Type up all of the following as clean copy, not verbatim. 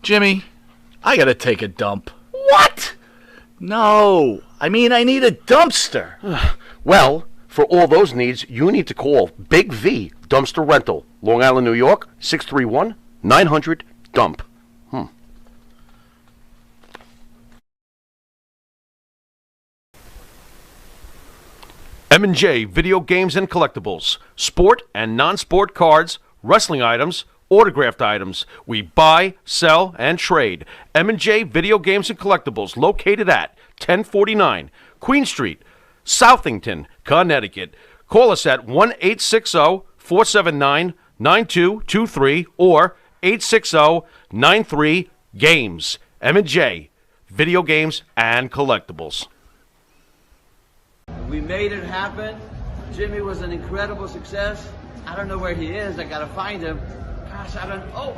Jimmy, I gotta take a dump. What? No, I mean I need a dumpster. Well, for all those needs, you need to call Big V Dumpster Rental, Long Island, New York, 631-900-DUMP. M&J Video Games and Collectibles. Sport and non-sport cards, wrestling items, autographed items. We buy, sell, and trade. M&J Video Games and Collectibles, located at 1049 Queen Street, Southington, Connecticut. Call us at 1-860-479-9223 or 860-93-GAMES. M&J Video Games and Collectibles. We made it happen. Jimmy was an incredible success. I don't know where he is. I gotta find him. Gosh, I don't. Oh.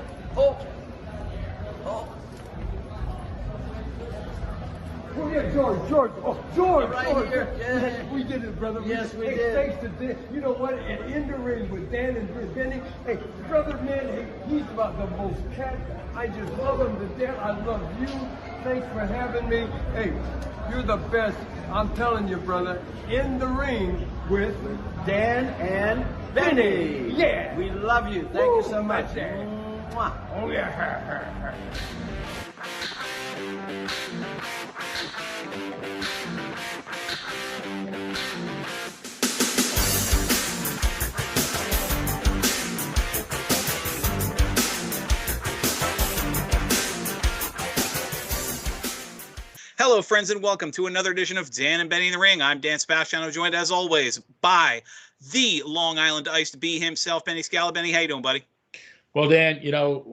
Oh yeah, George. Oh, George. Right George. here. Yeah. Yes, we did it, brother. Yes, we hey, did. Thanks to Dan. You know what? And in the ring with Dan and Benny. Hey, brother, man. Hey, he's about the most cat. I just love him to death. I love you. Thanks for having me. Hey, you're the best. I'm telling you, brother. In the ring with Dan and Benny. Yeah. We love you. Thank you so much. Dan. Mwah. Oh yeah. Hello, friends, and welcome to another edition of Dan and Benny in the Ring. I'm Dan Sebastiano, joined as always by the Long Island Iced Bee himself, Benny Scala. Benny, how you doing, buddy? Well, Dan, you know,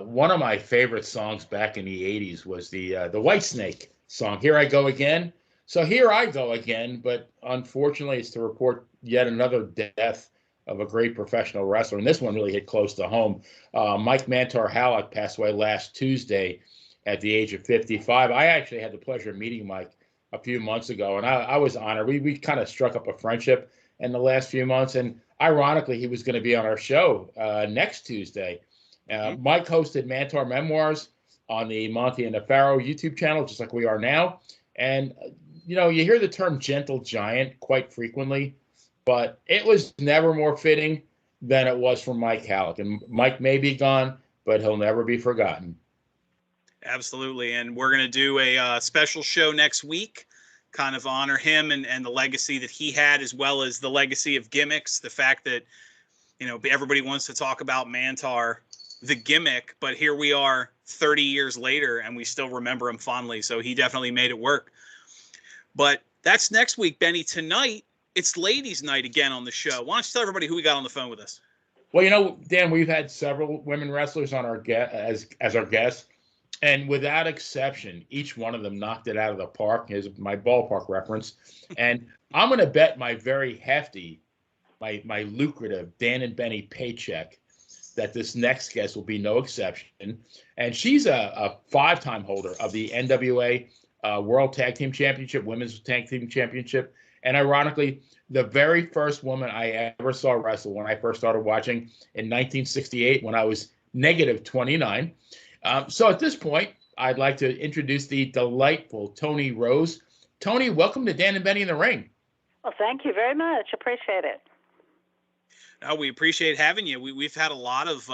one of my favorite songs back in the 80s was the Whitesnake song, Here I Go Again. So here I go again, but unfortunately it's to report yet another death of a great professional wrestler, and this one really hit close to home. Mike Mantor Halleck passed away last Tuesday at the age of 55. I actually had the pleasure of meeting Mike a few months ago, and I was honored. We kind of struck up a friendship in the last few months, and ironically, he was going to be on our show next Tuesday. Mike hosted Mantor Memoirs on the Monty and the Pharaoh YouTube channel, just like we are now. And, you know, you hear the term gentle giant quite frequently, but it was never more fitting than it was for Mike Halleck. And Mike may be gone, but he'll never be forgotten. Absolutely, and we're going to do a special show next week, kind of honor him and the legacy that he had, as well as the legacy of gimmicks, the fact that, you know, everybody wants to talk about Mantor, the gimmick, but here we are 30 years later, and we still remember him fondly, so he definitely made it work. But that's next week, Benny. Tonight, it's ladies' night again on the show. Why don't you tell everybody who we got on the phone with us? Well, you know, Dan, we've had several women wrestlers on our as our guests. And without exception, each one of them knocked it out of the park, is my ballpark reference. And I'm going to bet my very hefty, my lucrative Dan and Benny paycheck that this next guest will be no exception. And she's a five-time holder of the NWA World Tag Team Championship, Women's Tag Team Championship. And ironically, the very first woman I ever saw wrestle when I first started watching in 1968 when I was negative 29. So at this point, I'd like to introduce the delightful Toni Rose. Toni, welcome to Dan and Benny in the Ring. Well, thank you very much. Appreciate it. We appreciate having you. We've had a lot of,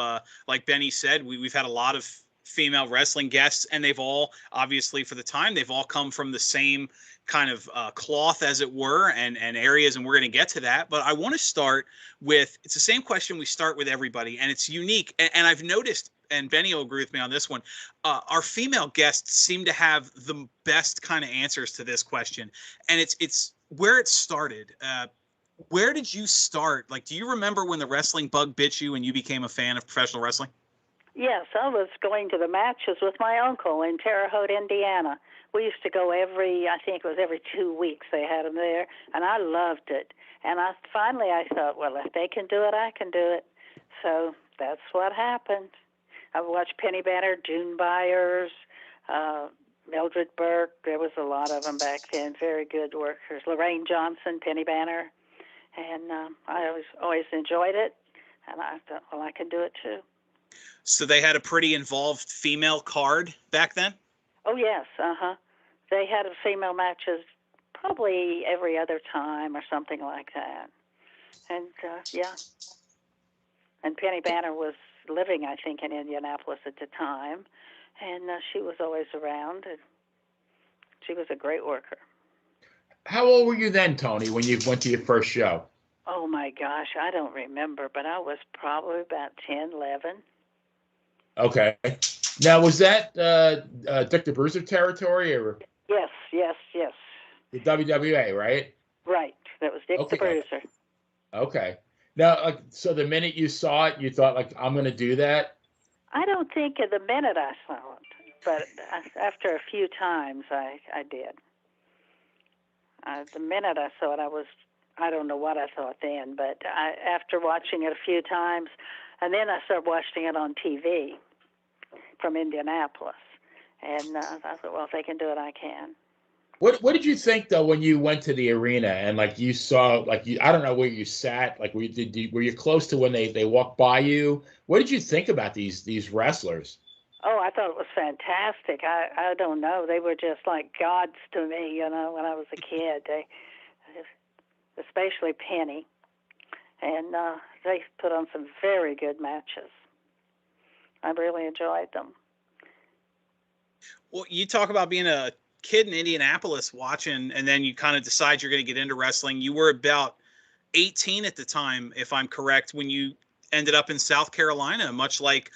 like Benny said, we've had a lot of female wrestling guests, and they've all, obviously for the time, they've all come from the same kind of cloth, as it were, and areas, and we're going to get to that. But I want to start with, it's the same question we start with everybody, and it's unique. And I've noticed, and Benny will agree with me on this one, our female guests seem to have the best kind of answers to this question. And it's where it started. Where did you start? Like, do you remember when the wrestling bug bit you and you became a fan of professional wrestling? Yes, I was going to the matches with my uncle in Terre Haute, Indiana. We used to go I think it was every 2 weeks they had them there, and I loved it. And finally I thought, well, if they can do it, I can do it. So that's what happened. I watched Penny Banner, June Byers, Mildred Burke. There was a lot of them back then, very good workers. Lorraine Johnson, Penny Banner. And I always enjoyed it, and I thought, well, I can do it too. So they had a pretty involved female card back then? Oh, yes, They had female matches probably every other time or something like that. And, yeah. And Penny Banner was living, I think, in Indianapolis at the time. And she was always around. And she was a great worker. How old were you then, Toni, when you went to your first show? Oh, my gosh, I don't remember, but I was probably about 10, 11. Okay. Now, was that Dick the Bruiser territory or? Yes. The WWA, right? Right. That was Dick the Bruiser. Okay. Now, so the minute you saw it, you thought, like, I'm going to do that? I don't think at the minute I saw it, but after a few times I did. The minute I saw it, I don't know what I thought then, but after watching it a few times, and then I started watching it on TV from Indianapolis, and I thought, well, if they can do it, I can. What did you think though when you went to the arena and like you saw I don't know where you sat, like were you close to when they walked by you? What did you think about these wrestlers? Oh, I thought it was fantastic. I don't know, they were just like gods to me, when I was a kid. They, especially Penny, and they put on some very good matches. I really enjoyed them. Well, you talk about being a kid in Indianapolis watching, and then you kind of decide you're going to get into wrestling. You were about 18 at the time, if I'm correct, when you ended up in South Carolina, much like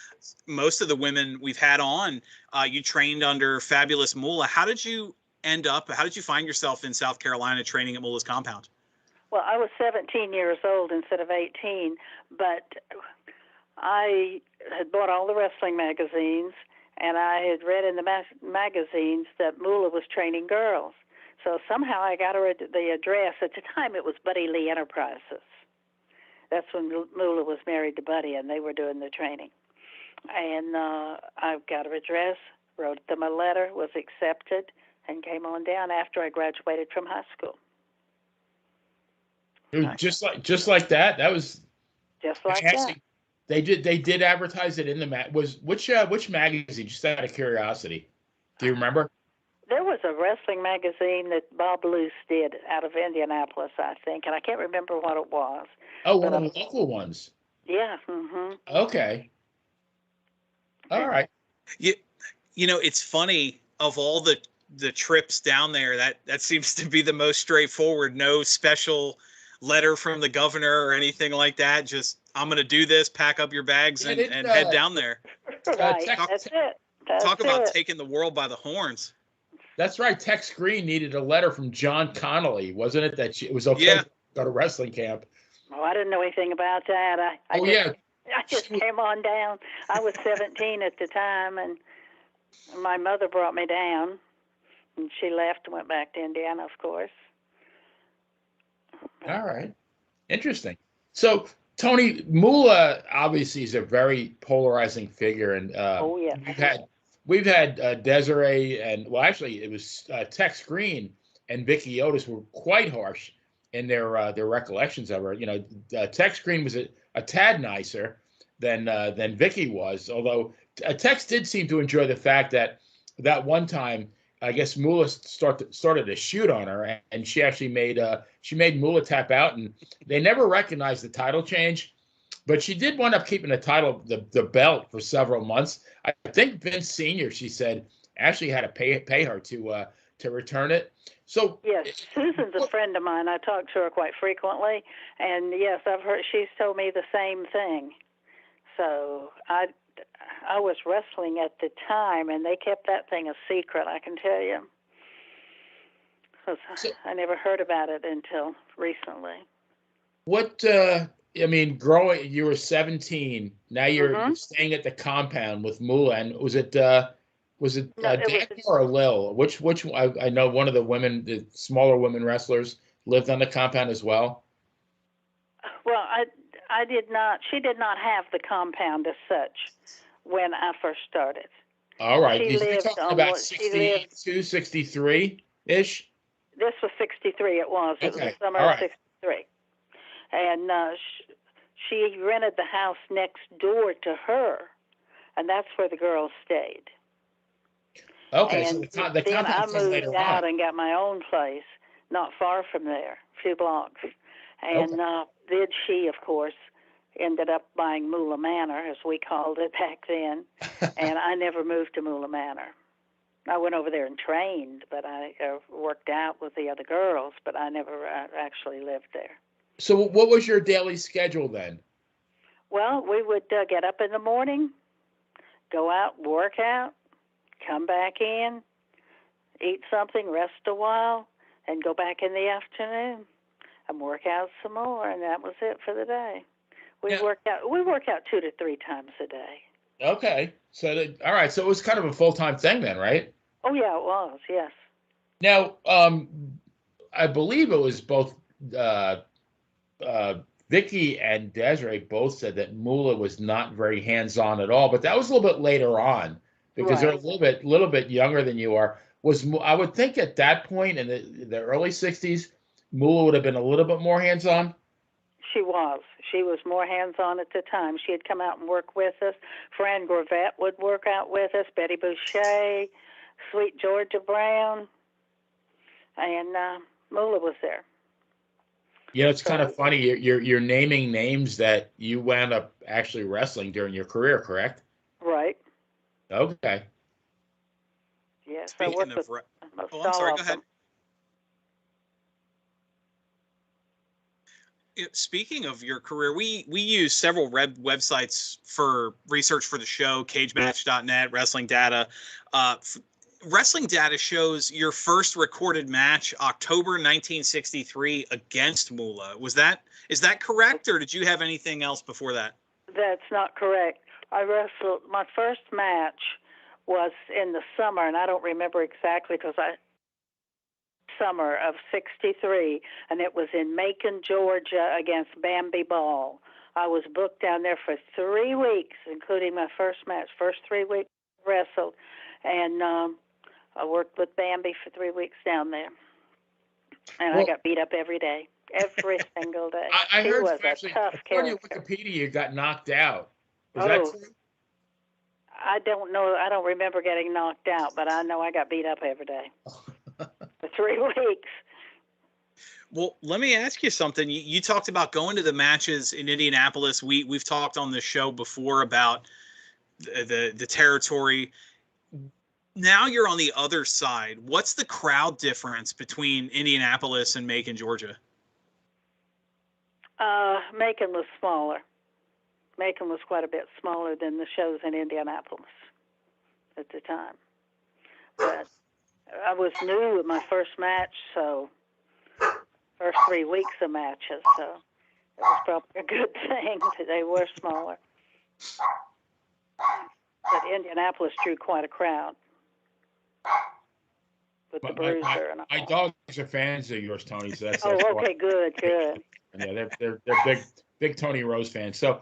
most of the women we've had on. You trained under Fabulous Moolah. How did you find yourself in South Carolina training at Moolah's compound? Well, I was 17 years old instead of 18, but I had bought all the wrestling magazines, and I had read in the magazines that Moolah was training girls. So somehow I got her the address. At the time, it was Buddy Lee Enterprises. That's when Moolah was married to Buddy, and they were doing the training. And I got her address, wrote them a letter, was accepted, and came on down after I graduated from high school. Just like that. That was just like that. They did advertise it in the which magazine? Just out of curiosity, do you remember? There was a wrestling magazine that Bob Luce did out of Indianapolis, I think, and I can't remember what it was. Oh, one of the local ones. Yeah. Mm-hmm. Okay. All right. You know, it's funny, of all the trips down there, that seems to be the most straightforward. No special letter from the governor or anything like that. Just, I'm going to do this, pack up your bags, and head down there. Right, that's it. Talk about taking the world by the horns. That's right. Tex Green needed a letter from John Connolly, wasn't it? That it was okay to go to wrestling camp. Oh, I didn't know anything about that. I just came on down. I was 17 at the time, and my mother brought me down, and she left and went back to Indiana, of course. All right. Interesting. So, Toni, Moolah obviously is a very polarizing figure, and we've had Desiree, and well, actually, it was Tex Green and Vicky Otis were quite harsh in their recollections of her. You know, Tex Green was a tad nicer than Vicky was, although Tex did seem to enjoy the fact that one time, I guess Moolah started to shoot on her, and she actually made Moolah tap out, and they never recognized the title change, but she did wind up keeping the belt for several months. I think Vince Sr., she said, actually had to pay her to return it. So yes, Susan's a friend of mine. I talk to her quite frequently, and yes, I've heard she's told me the same thing. So I was wrestling at the time, and they kept that thing a secret, I can tell you. I never heard about it until recently. What, I mean, you were 17. Now you're staying at the compound with Moolah, and was it Daniel or Lil? Which I know one of the smaller women wrestlers lived on the compound as well. Well, I did not. She did not have the compound as such when I first started. All right. You're talking about 62, 63-ish? This was 63. It was. It was the summer of 63. And she rented the house next door to her and that's where the girls stayed. Okay, And so the then I contact was moved later out on. and got my own place, not far from there, a few blocks. And then she, of course, ended up buying Moolah Manor, as we called it back then, and I never moved to Moolah Manor. I went over there and trained, but I worked out with the other girls, but I never actually lived there. So what was your daily schedule then? Well, we would get up in the morning, go out, work out, come back in, eat something, rest a while, and go back in the afternoon and work out some more, and that was it for the day. We work out 2 to 3 times a day. Okay, so all right, so it was kind of a full-time thing then, right? Oh yeah, it was. Yes. Now, I believe it was both Vicky and Desiree both said that Moolah was not very hands-on at all, but that was a little bit later on because they're a little bit younger than you are. I would think at that point in the early '60s, Moolah would have been a little bit more hands-on. She was. She was more hands-on at the time. She had come out and worked with us. Fran Gravette would work out with us. Betty Boucher, Sweet Georgia Brown, and Moolah was there. You know, it's kind of funny. You're naming names that you wound up actually wrestling during your career, correct? Right. Okay. Yes. Speaking of, I'm sorry. Go ahead. Speaking of your career, we use several websites for research for the show, cagematch.net, Wrestling Data. Wrestling Data shows your first recorded match, October 1963, against Moolah. Is that correct, or did you have anything else before that? That's not correct. I wrestled, my first match was in the summer, and I don't remember exactly because summer of '63, and it was in Macon, Georgia, against Bambi Ball. I was booked down there for 3 weeks, including my first match. First 3 weeks I wrestled, and I worked with Bambi for 3 weeks down there, and I got beat up every day, every single day. I heard was actually, a tough character. On Wikipedia, you got knocked out. Is that true? I don't know. I don't remember getting knocked out, but I know I got beat up every day. For 3 weeks. Well, let me ask you something. You talked about going to the matches in Indianapolis. We've talked on the show before about the territory. Now you're on the other side. What's the crowd difference between Indianapolis and Macon, Georgia? Macon was smaller. Macon was quite a bit smaller than the shows in Indianapolis at the time. But I was new with my first match, so first 3 weeks of matches, so it was probably a good thing that they were smaller. But Indianapolis drew quite a crowd with the Bruiser and all. My dogs are fans of yours, Tony. So that's okay, good. Yeah, they're big Toni Rose fans. So,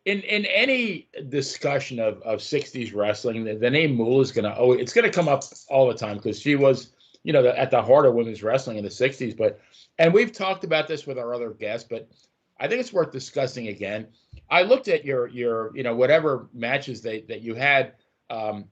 in any discussion of '60s wrestling, the name Moolah is it's gonna come up all the time because she was, at the heart of women's wrestling in the '60s. And we've talked about this with our other guests, but I think it's worth discussing again. I looked at your whatever matches that you had on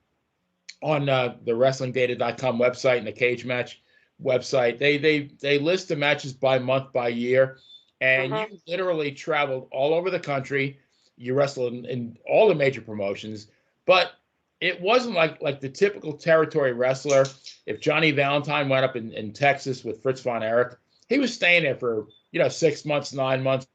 the WrestlingData.com website and the Cage Match website. They list the matches by month, by year, and you literally traveled all over the country. You wrestled in all the major promotions, but it wasn't like the typical territory wrestler. If Johnny Valentine went up in Texas with Fritz von Erich, he was staying there for 6 months, 9 months,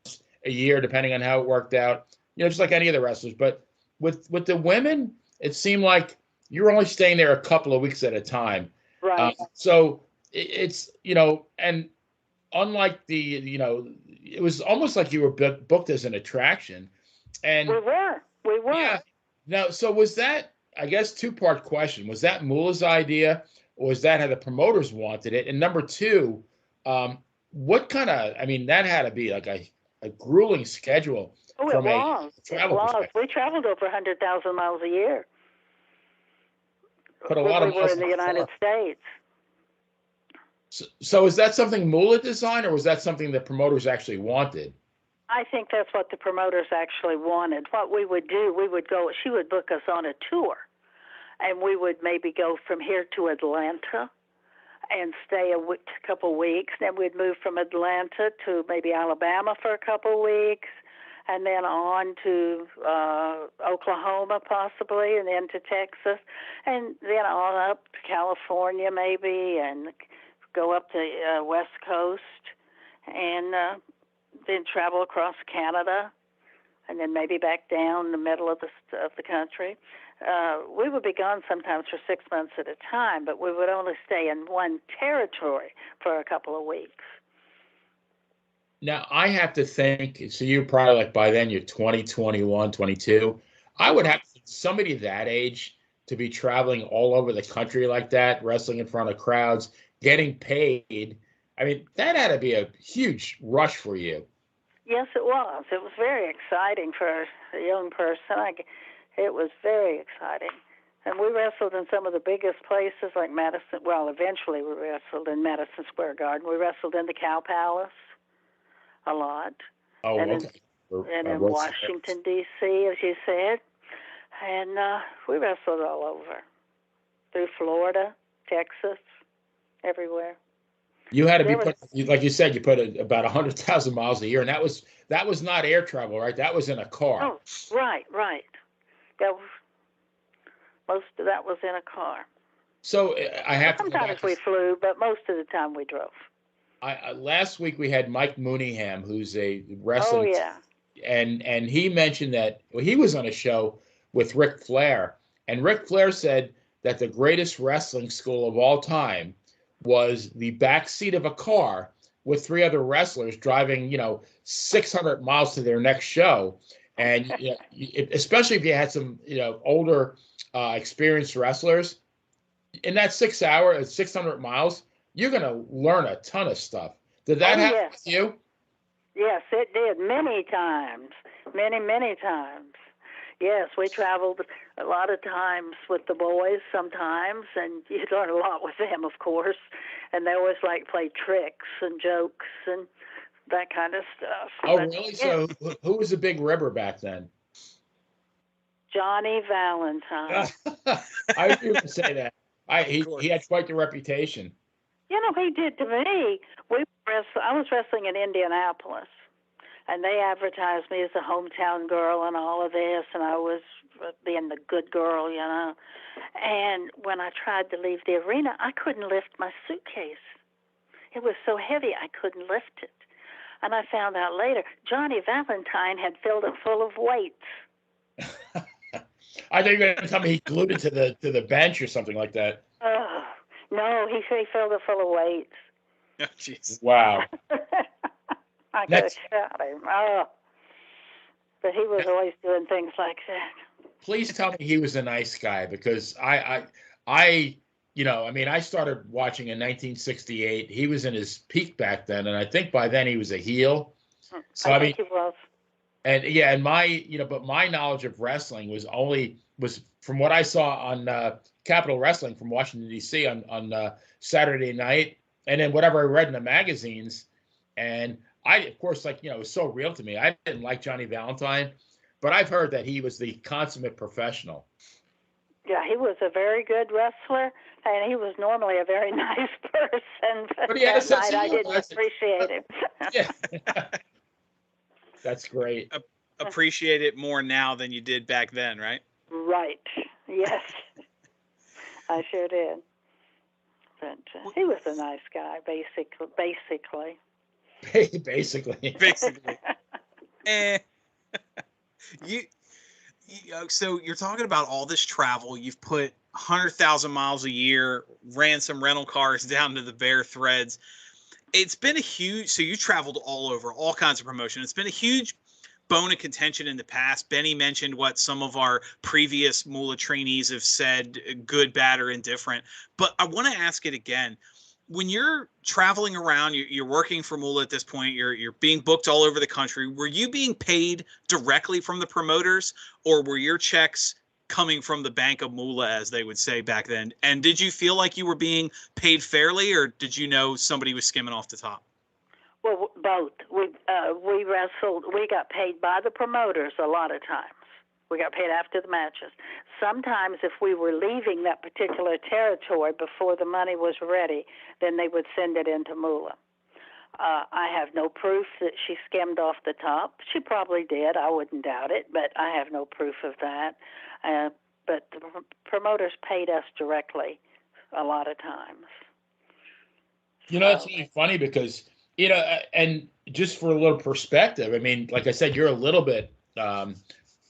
a year, depending on how it worked out. Just like any of the wrestlers. But with the women, it seemed like you were only staying there a couple of weeks at a time. Right. So it's and unlike it was almost like you were booked as an attraction. And we were. Yeah. Now, so was that, I guess, 2-part question. Was that Moolah's idea, or was that how the promoters wanted it? And number 2, what kind of, that had to be like a grueling schedule. Oh, from it was. Travel perspective. We traveled over 100,000 miles a year. Put a lot of we were in the United States. So is that something Moolah designed, or was that something the promoters actually wanted? I think that's what the promoters actually wanted. What we would do, we would go, she would book us on a tour, and we would maybe go from here to Atlanta and stay a couple weeks. Then we'd move from Atlanta to maybe Alabama for a couple weeks, and then on to Oklahoma possibly, and then to Texas, and then on up to California maybe, and go up to West Coast, and then travel across Canada, and then maybe back down the middle of the country. We would be gone sometimes for 6 months at a time, but we would only stay in one territory for a couple of weeks. Now, I have to think, so you're probably like by then you're 20, 21, 22. I would have somebody that age to be traveling all over the country like that, wrestling in front of crowds, getting paid. I mean, that had to be a huge rush for you. Yes, it was. It was very exciting for a young person. It was very exciting. And we wrestled in some of the biggest places like Madison. Well, eventually we wrestled in Madison Square Garden. We wrestled in the Cow Palace a lot. Oh, and okay. And in Washington, D.C., as you said. And we wrestled all over, through Florida, Texas, everywhere. You had to be put, like you said, you put about 100,000 miles a year, and that was not air travel, right? That was in a car. Oh, right. Most of that was in a car. So I have Sometimes we flew, but most of the time we drove. Last week we had Mike Mooneyham, who's a wrestling. Oh, yeah. And he mentioned that he was on a show with Ric Flair, and Ric Flair said that the greatest wrestling school of all time was the back seat of a car with three other wrestlers driving, 600 miles to their next show. And especially if you had some, older, experienced wrestlers, in that 600 miles, you're going to learn a ton of stuff. Did that happen with you? Yes, it did. Many times. Many times. Yes, we traveled a lot of times with the boys sometimes, and you learn a lot with them, of course. And they always play tricks and jokes and that kind of stuff. Oh, really? Yeah. So who was a big ribber back then? Johnny Valentine. I was going to say that. He had quite the reputation. He did to me. I was wrestling in Indianapolis, and they advertised me as a hometown girl and all of this, and I was being the good girl, And when I tried to leave the arena, I couldn't lift my suitcase. It was so heavy I couldn't lift it. And I found out later, Johnny Valentine had filled it full of weights. I thought you were going to tell me he glued it to the bench or something like that. No, he filled it full of weights. Oh, jeez. Wow. I could have shot him. But he was always doing things like that. Please tell me he was a nice guy, because I started watching in 1968. He was in his peak back then, and I think by then he was a heel. So I think he was. And but my knowledge of wrestling was from what I saw on Capitol Wrestling from Washington D.C. on Saturday night, and then whatever I read in the magazines. And I, of course, it was so real to me. I didn't like Johnny Valentine, but I've heard that he was the consummate professional. Yeah, he was a very good wrestler, and he was normally a very nice person. But he had a sense night of humor. I didn't appreciate him. Yeah. That's great. Appreciate it more now than you did back then, right? Right. Yes. I sure did. But he was a nice guy, basically. Basically. So you're talking about all this travel. You've put 100,000 miles a year, ran some rental cars down to the bare threads. It's been so you traveled all over, all kinds of promotion. It's been a huge bone of contention in the past. Benny mentioned what some of our previous Moolah trainees have said, good, bad, or indifferent. But I want to ask it again. When you're traveling around, you're working for Moolah at this point, you're being booked all over the country. Were you being paid directly from the promoters, or were your checks coming from the Bank of Moolah, as they would say back then? And did you feel like you were being paid fairly, or did you know somebody was skimming off the top? Well, both. We wrestled. We got paid by the promoters a lot of times. We got paid after the matches. Sometimes, if we were leaving that particular territory before the money was ready, then they would send it into Moolah. I have no proof that she skimmed off the top. She probably did. I wouldn't doubt it, but I have no proof of that. But the promoters paid us directly a lot of times. You know, it's really funny because, you know, and just for a little perspective, I mean, like I said, you're a little bit,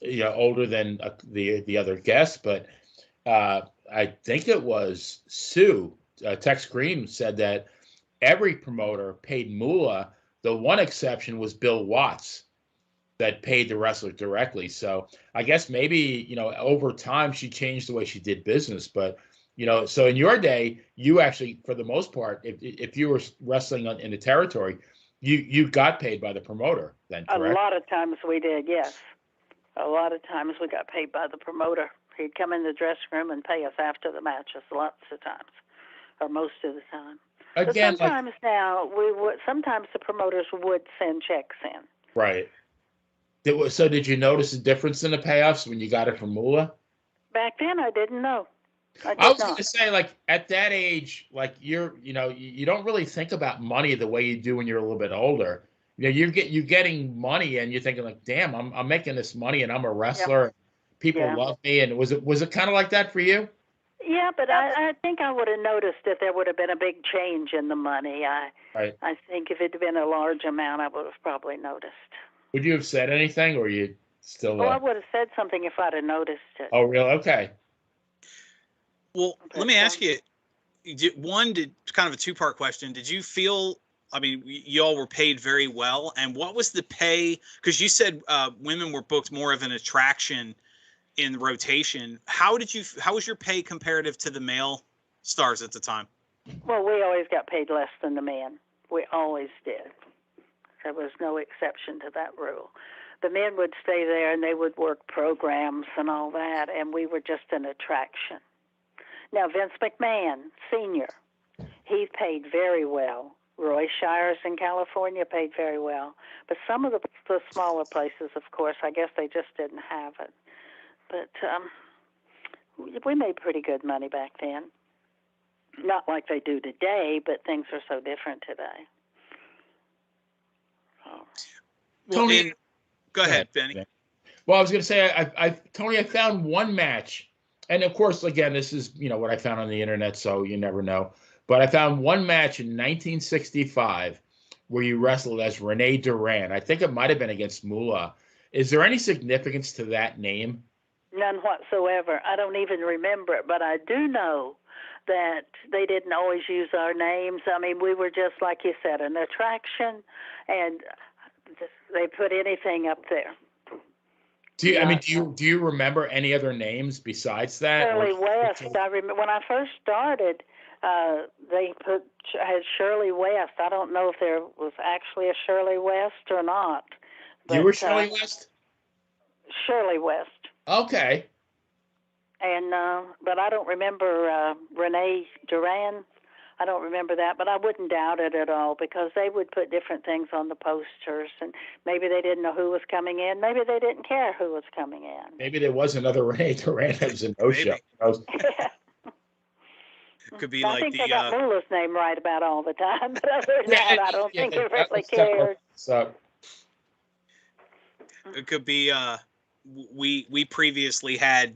you know, older than the other guests, but I think it was Sue, Tex Green, said that every promoter paid Moolah. The one exception was Bill Watts that paid the wrestler directly. So I guess maybe, you know, over time she changed the way she did business. But, you know, so in your day, you actually, for the most part, if you were wrestling in the territory, you got paid by the promoter then, correct? A lot of times we did, yes. A lot of times we got paid by the promoter. He'd come in the dressing room and pay us after the matches lots of times, or most of the time. Again, but sometimes sometimes the promoters would send checks in. Right. So did you notice a difference in the payoffs when you got it from Moolah? Back then, I didn't know. I was going to say, like, at that age, like, you don't really think about money the way you do when you're a little bit older. You know, you're getting money and you're thinking, like, damn, I'm making this money and I'm a wrestler. Yep. People love me. And was it kind of like that for you? Yeah, but I think I would have noticed if there would have been a big change in the money. I think if it had been a large amount, I would have probably noticed. Would you have said anything, or you still? Well, I would have said something if I'd have noticed it. Oh, really? Okay. Well, let me ask you. Kind of a two-part question. Did you feel? I mean, you all were paid very well, and what was the pay? Because you said women were booked more of an attraction in rotation. How was your pay comparative to the male stars at the time? Well, we always got paid less than the men. We always did. There was no exception to that rule. The men would stay there and they would work programs and all that, and we were just an attraction. Now, Vince McMahon, Sr., he paid very well. Roy Shires in California paid very well. But some of the smaller places, of course, I guess they just didn't have it. But we made pretty good money back then. Not like they do today, but things are so different today. Oh. Well, Tony, go ahead, Benny. Well, I was going to say, Tony, I found one match. And, of course, again, this is, you know, what I found on the internet, so you never know. But I found one match in 1965 where you wrestled as Renee Duran. I think it might have been against Moolah. Is there any significance to that name? None whatsoever. I don't even remember it, but I do know that they didn't always use our names. I mean, we were just, like you said, an attraction, and they put anything up there. Do you remember any other names besides that? Shirley West. I remember when I first started, they had Shirley West. I don't know if there was actually a Shirley West or not. But, you were Shirley West? Shirley West. Okay. And but I don't remember Renee Duran. I don't remember that, but I wouldn't doubt it at all because they would put different things on the posters, and maybe they didn't know who was coming in. Maybe they didn't care who was coming in. Maybe there was another Renee Duran that was a no-show. Yeah. It could be I think they got Moolah's name right about all the time, but other than that, I don't think they really cared. So it could be we previously had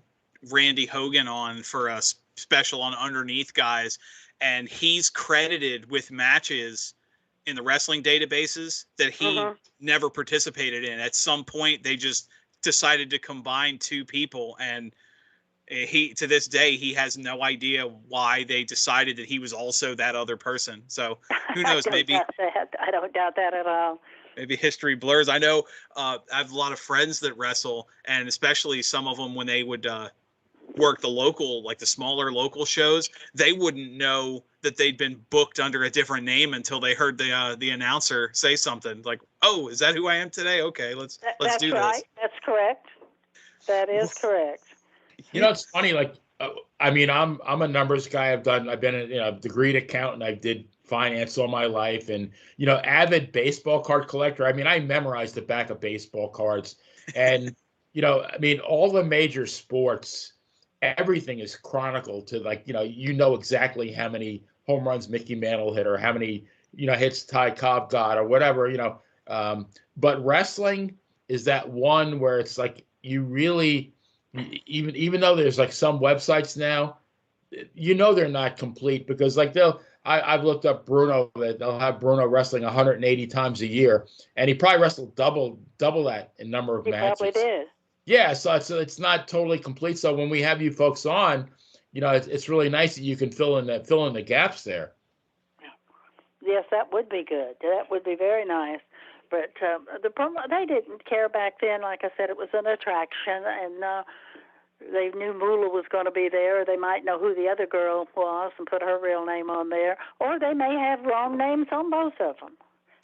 Randy Hogan on for a special on Underneath Guys, and he's credited with matches in the wrestling databases that he never participated in. At some point, they just decided to combine two people, and he, to this day, he has no idea why they decided that he was also that other person. So who knows? Maybe I don't doubt that at all. Maybe history blurs. I know I have a lot of friends that wrestle, and especially some of them when they would work the local, like the smaller local shows, they wouldn't know that they'd been booked under a different name until they heard the announcer say something like, "Oh, is that who I am today? Okay, let's do right. this." That's correct. That is correct. You know, it's funny. Like, I mean, I'm a numbers guy. I've been a degreed accountant. I did finance all my life, and avid baseball card collector. I mean, I memorized the back of baseball cards, and I mean, all the major sports, everything is chronicled to exactly how many home runs Mickey Mantle hit or how many hits Ty Cobb got or whatever. But wrestling is that one where it's like you really, even though there's like some websites now, they're not complete, because like I've looked up Bruno, that they'll have Bruno wrestling 180 times a year, and he probably wrestled double that in number of matches. He probably did. Yeah, so it's not totally complete. So when we have you folks on, it's really nice that you can fill in the gaps there. Yes, that would be good. That would be very nice. But they didn't care back then. Like I said, it was an attraction, and they knew Moolah was going to be there. Or they might know who the other girl was and put her real name on there, or they may have wrong names on both of them,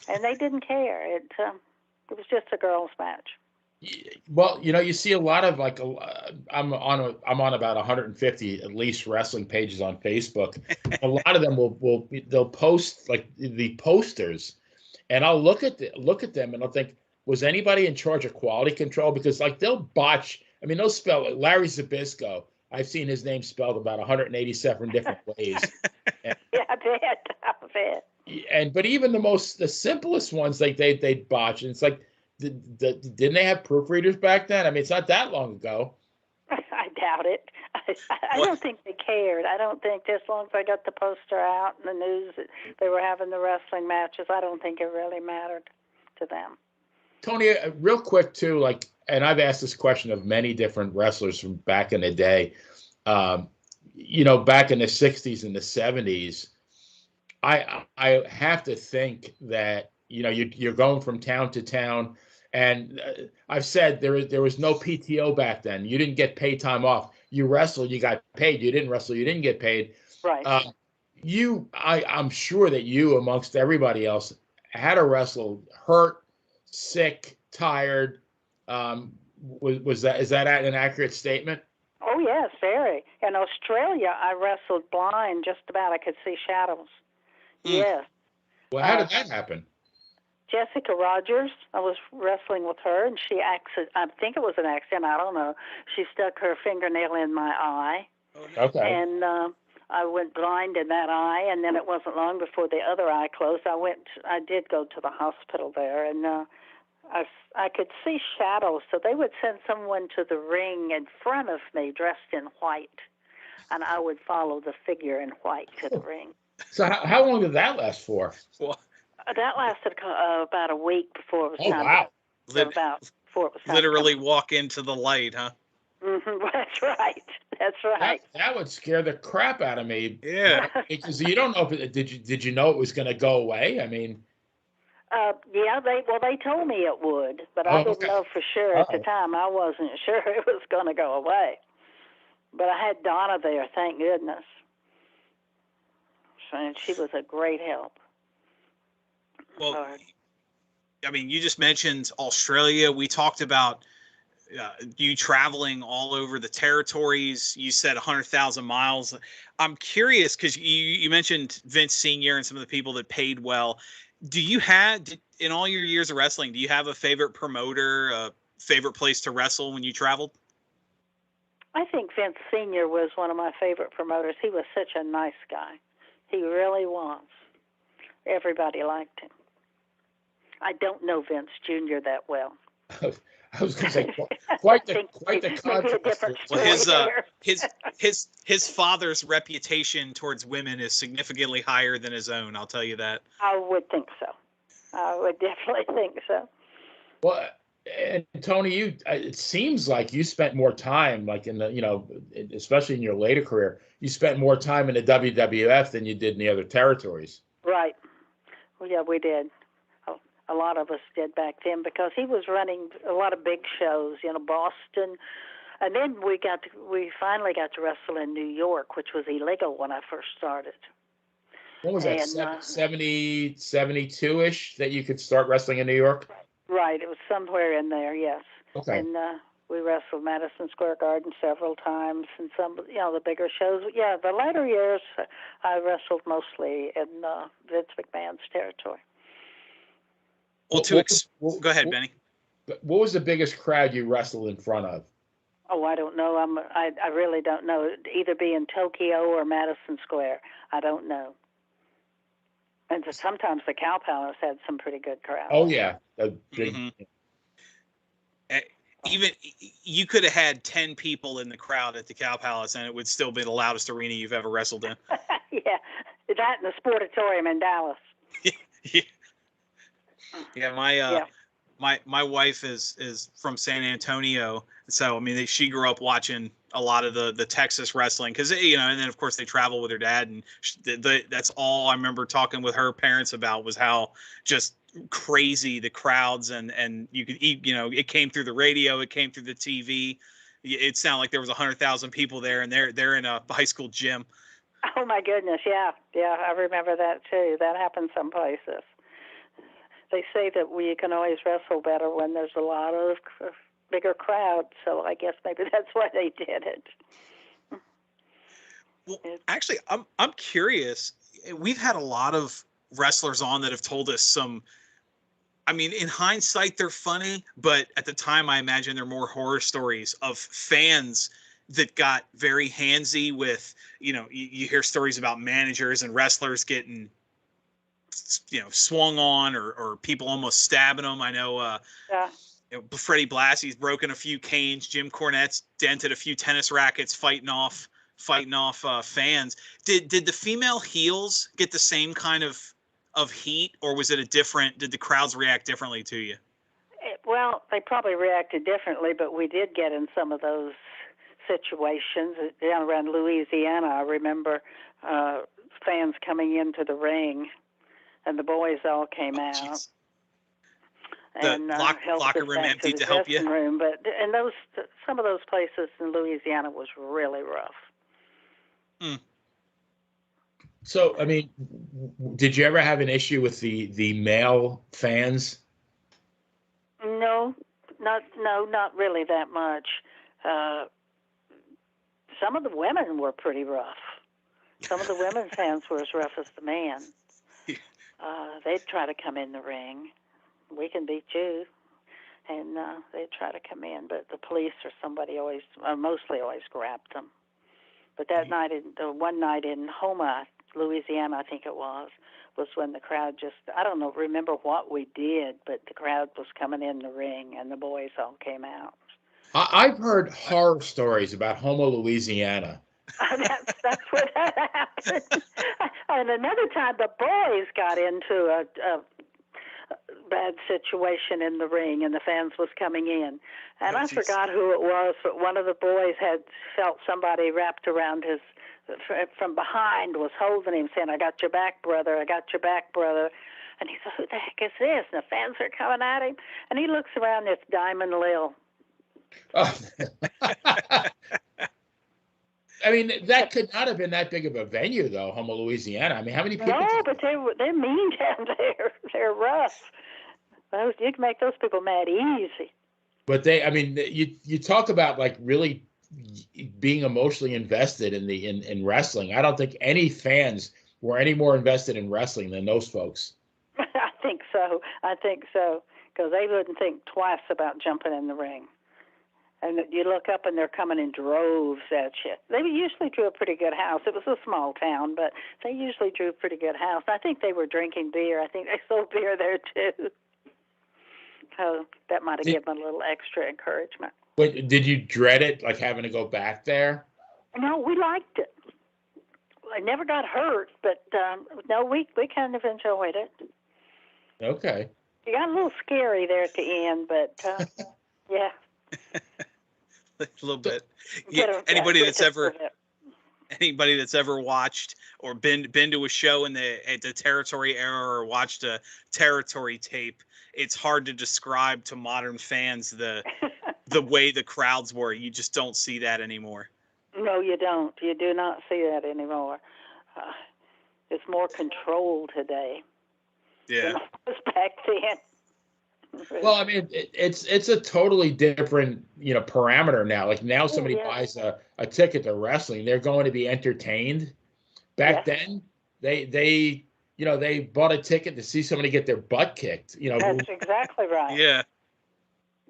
and they didn't care. It was just a girls' match. Well, you see a lot of I'm on about 150 at least wrestling pages on Facebook. A lot of them they'll post like the posters, and I'll look at them and I'll think, was anybody in charge of quality control? Because like they'll botch. I mean, they'll spell it. Larry Zbyszko. I've seen his name spelled about 187 different ways. Yeah, I bet. But even the simplest ones, like they'd botch, and it's like, didn't they have proofreaders back then? I mean, it's not that long ago. I doubt it. I don't think they cared. I don't think, as long as I got the poster out in the news that they were having the wrestling matches, I don't think it really mattered to them. Toni, real quick too, and I've asked this question of many different wrestlers from back in the day. Back in the 60s and the 70s, I have to think that you're going from town to town. And I've said there was no PTO back then. You didn't get paid time off. You wrestled, you got paid. You didn't wrestle, you didn't get paid. Right. I'm sure that you, amongst everybody else, had to wrestle hurt, sick, tired. Is that an accurate statement? Oh yes, very. In Australia, I wrestled blind. Just about, I could see shadows. Yes. Well, how did that happen? Jessica Rogers, I was wrestling with her, and I think it was an accident, I don't know. She stuck her fingernail in my eye. Okay. And I went blind in that eye, and then it wasn't long before the other eye closed. I did go to the hospital there, and I could see shadows, so they would send someone to the ring in front of me dressed in white, and I would follow the figure in white to the ring. So how long did that last for? Well, that lasted about a week before it was time. Wow. Before it was time. Literally walk into the light, huh? Mm-hmm. That's right. That's right. That would scare the crap out of me. Yeah. Because you don't know did you know it was going to go away? I mean. Yeah, they told me it would, but I didn't know for sure at the time. I wasn't sure it was going to go away. But I had Donna there, thank goodness. And she was a great help. Well, I mean, you just mentioned Australia. We talked about you traveling all over the territories. You said 100,000 miles. I'm curious because you mentioned Vince Sr. and some of the people that paid well. Do you in all your years of wrestling, do you have a favorite promoter, a favorite place to wrestle when you traveled? I think Vince Sr. was one of my favorite promoters. He was such a nice guy. He really was. Everybody liked him. I don't know Vince Jr. that well. I was going to say quite the contrast. Well, his father's reputation towards women is significantly higher than his own. I'll tell you that. I would think so. I would definitely think so. Well, and Toni, it seems like you spent more time, like in the, especially in your later career, you spent more time in the WWF than you did in the other territories. Right. Well, yeah, we did. A lot of us did back then because he was running a lot of big shows, Boston. And then we finally got to wrestle in New York, which was illegal when I first started. What was that, 70, 72-ish that you could start wrestling in New York? Right. It was somewhere in there, yes. Okay. And We wrestled Madison Square Garden several times, and some, the bigger shows. Yeah, the later years, I wrestled mostly in Vince McMahon's territory. Well, go ahead, Benny. What was the biggest crowd you wrestled in front of? Oh, I don't know. I really don't know. It'd either be in Tokyo or Madison Square. I don't know. And sometimes the Cow Palace had some pretty good crowds. Oh yeah, a big. Even you could have had 10 people in the crowd at the Cow Palace, and it would still be the loudest arena you've ever wrestled in. Yeah, that and the Sportatorium in Dallas. Yeah, my wife is from San Antonio, so I mean she grew up watching a lot of the Texas wrestling because and then of course they travel with her dad, and that's all I remember talking with her parents about was how just crazy the crowds and you could it came through the radio, it came through the TV. It sounded like there was 100,000 people there, and they're in a high school gym. Oh my goodness, yeah, I remember that too. That happens some places. They say that we can always wrestle better when there's a lot of bigger crowd, so I guess maybe that's why they did it. Well, actually, I'm curious. We've had a lot of wrestlers on that have told us some. I mean, in hindsight, they're funny, but at the time, I imagine they're more horror stories of fans that got very handsy with. You hear stories about managers and wrestlers getting swung on or people almost stabbing them. I know. Freddie Blassie's broken a few canes. Jim Cornette's dented a few tennis rackets fighting off fans. Did the female heels get the same kind of heat, or was it did the crowds react differently to you? Well, they probably reacted differently, but we did get in some of those situations down around Louisiana. I remember fans coming into the ring, and the boys all came out. Geez. And locker room empty to help you. Room, but some of those places in Louisiana was really rough. Mm. So, I mean, did you ever have an issue with the male fans? No, not really that much. Some of the women were pretty rough. Some of the women fans were as rough as the men. They'd try to come in the ring. We can beat you. And they'd try to come in, but the police or somebody mostly always grabbed them. But that night, one night in Houma, Louisiana, I think it was when the crowd I don't know, remember what we did, but the crowd was coming in the ring and the boys all came out. I've heard horror stories about Houma, Louisiana. That's what happened. And another time, the boys got into a bad situation in the ring, and the fans was coming in. And I forgot who it was, but one of the boys had felt somebody wrapped around from behind was holding him, saying, "I got your back, brother. I got your back, brother." And he said, "Who the heck is this?" And the fans are coming at him. And he looks around, it's Diamond Lil. Oh. I mean, that could not have been that big of a venue, though, Houma, Louisiana. I mean, how many people? No, but they're mean down there. They're rough. You can make those people mad easy. But you talk about like really being emotionally invested in wrestling. I don't think any fans were any more invested in wrestling than those folks. I think so, because they wouldn't think twice about jumping in the ring. And you look up and they're coming in droves at you. They usually drew a pretty good house. It was a small town, but they usually drew a pretty good house. I think they were drinking beer. I think they sold beer there too. So that might have given them a little extra encouragement. But did you dread it, like having to go back there? No, we liked it. I never got hurt, but no, we kind of enjoyed it. Okay. It got a little scary there at the end, but yeah. A little bit. Yeah, anybody that's ever watched or been to a show at the Territory era or watched a Territory tape, it's hard to describe to modern fans the way the crowds were. You just don't see that anymore. No, you don't. You do not see that anymore. It's more controlled today. Yeah. Than it was back then. Well, I mean, it's a totally different, parameter now. Like now somebody buys a ticket to wrestling, they're going to be entertained. Back then, they bought a ticket to see somebody get their butt kicked. That's exactly right. Yeah.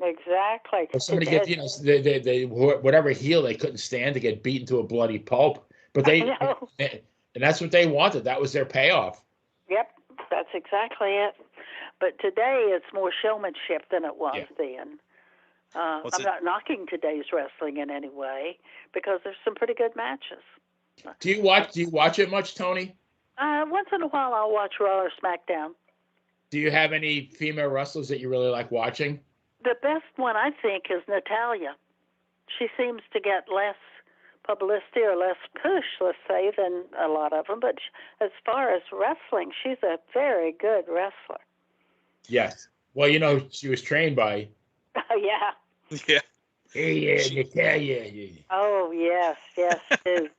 Exactly. Or somebody get, they whatever heel they couldn't stand to get beaten to a bloody pulp. But and that's what they wanted. That was their payoff. Yep, that's exactly it. But today it's more showmanship than it was then. I'm not knocking today's wrestling in any way because there's some pretty good matches. Do you watch it much, Tony? Once in a while I'll watch Raw or SmackDown. Do you have any female wrestlers that you really like watching? The best one, I think, is Natalya. She seems to get less publicity or less push, let's say, than a lot of them. But as far as wrestling, she's a very good wrestler. Yes. Well, she was trained by... Oh, yeah. Yeah. Hey, Natalya. Oh, yes, too.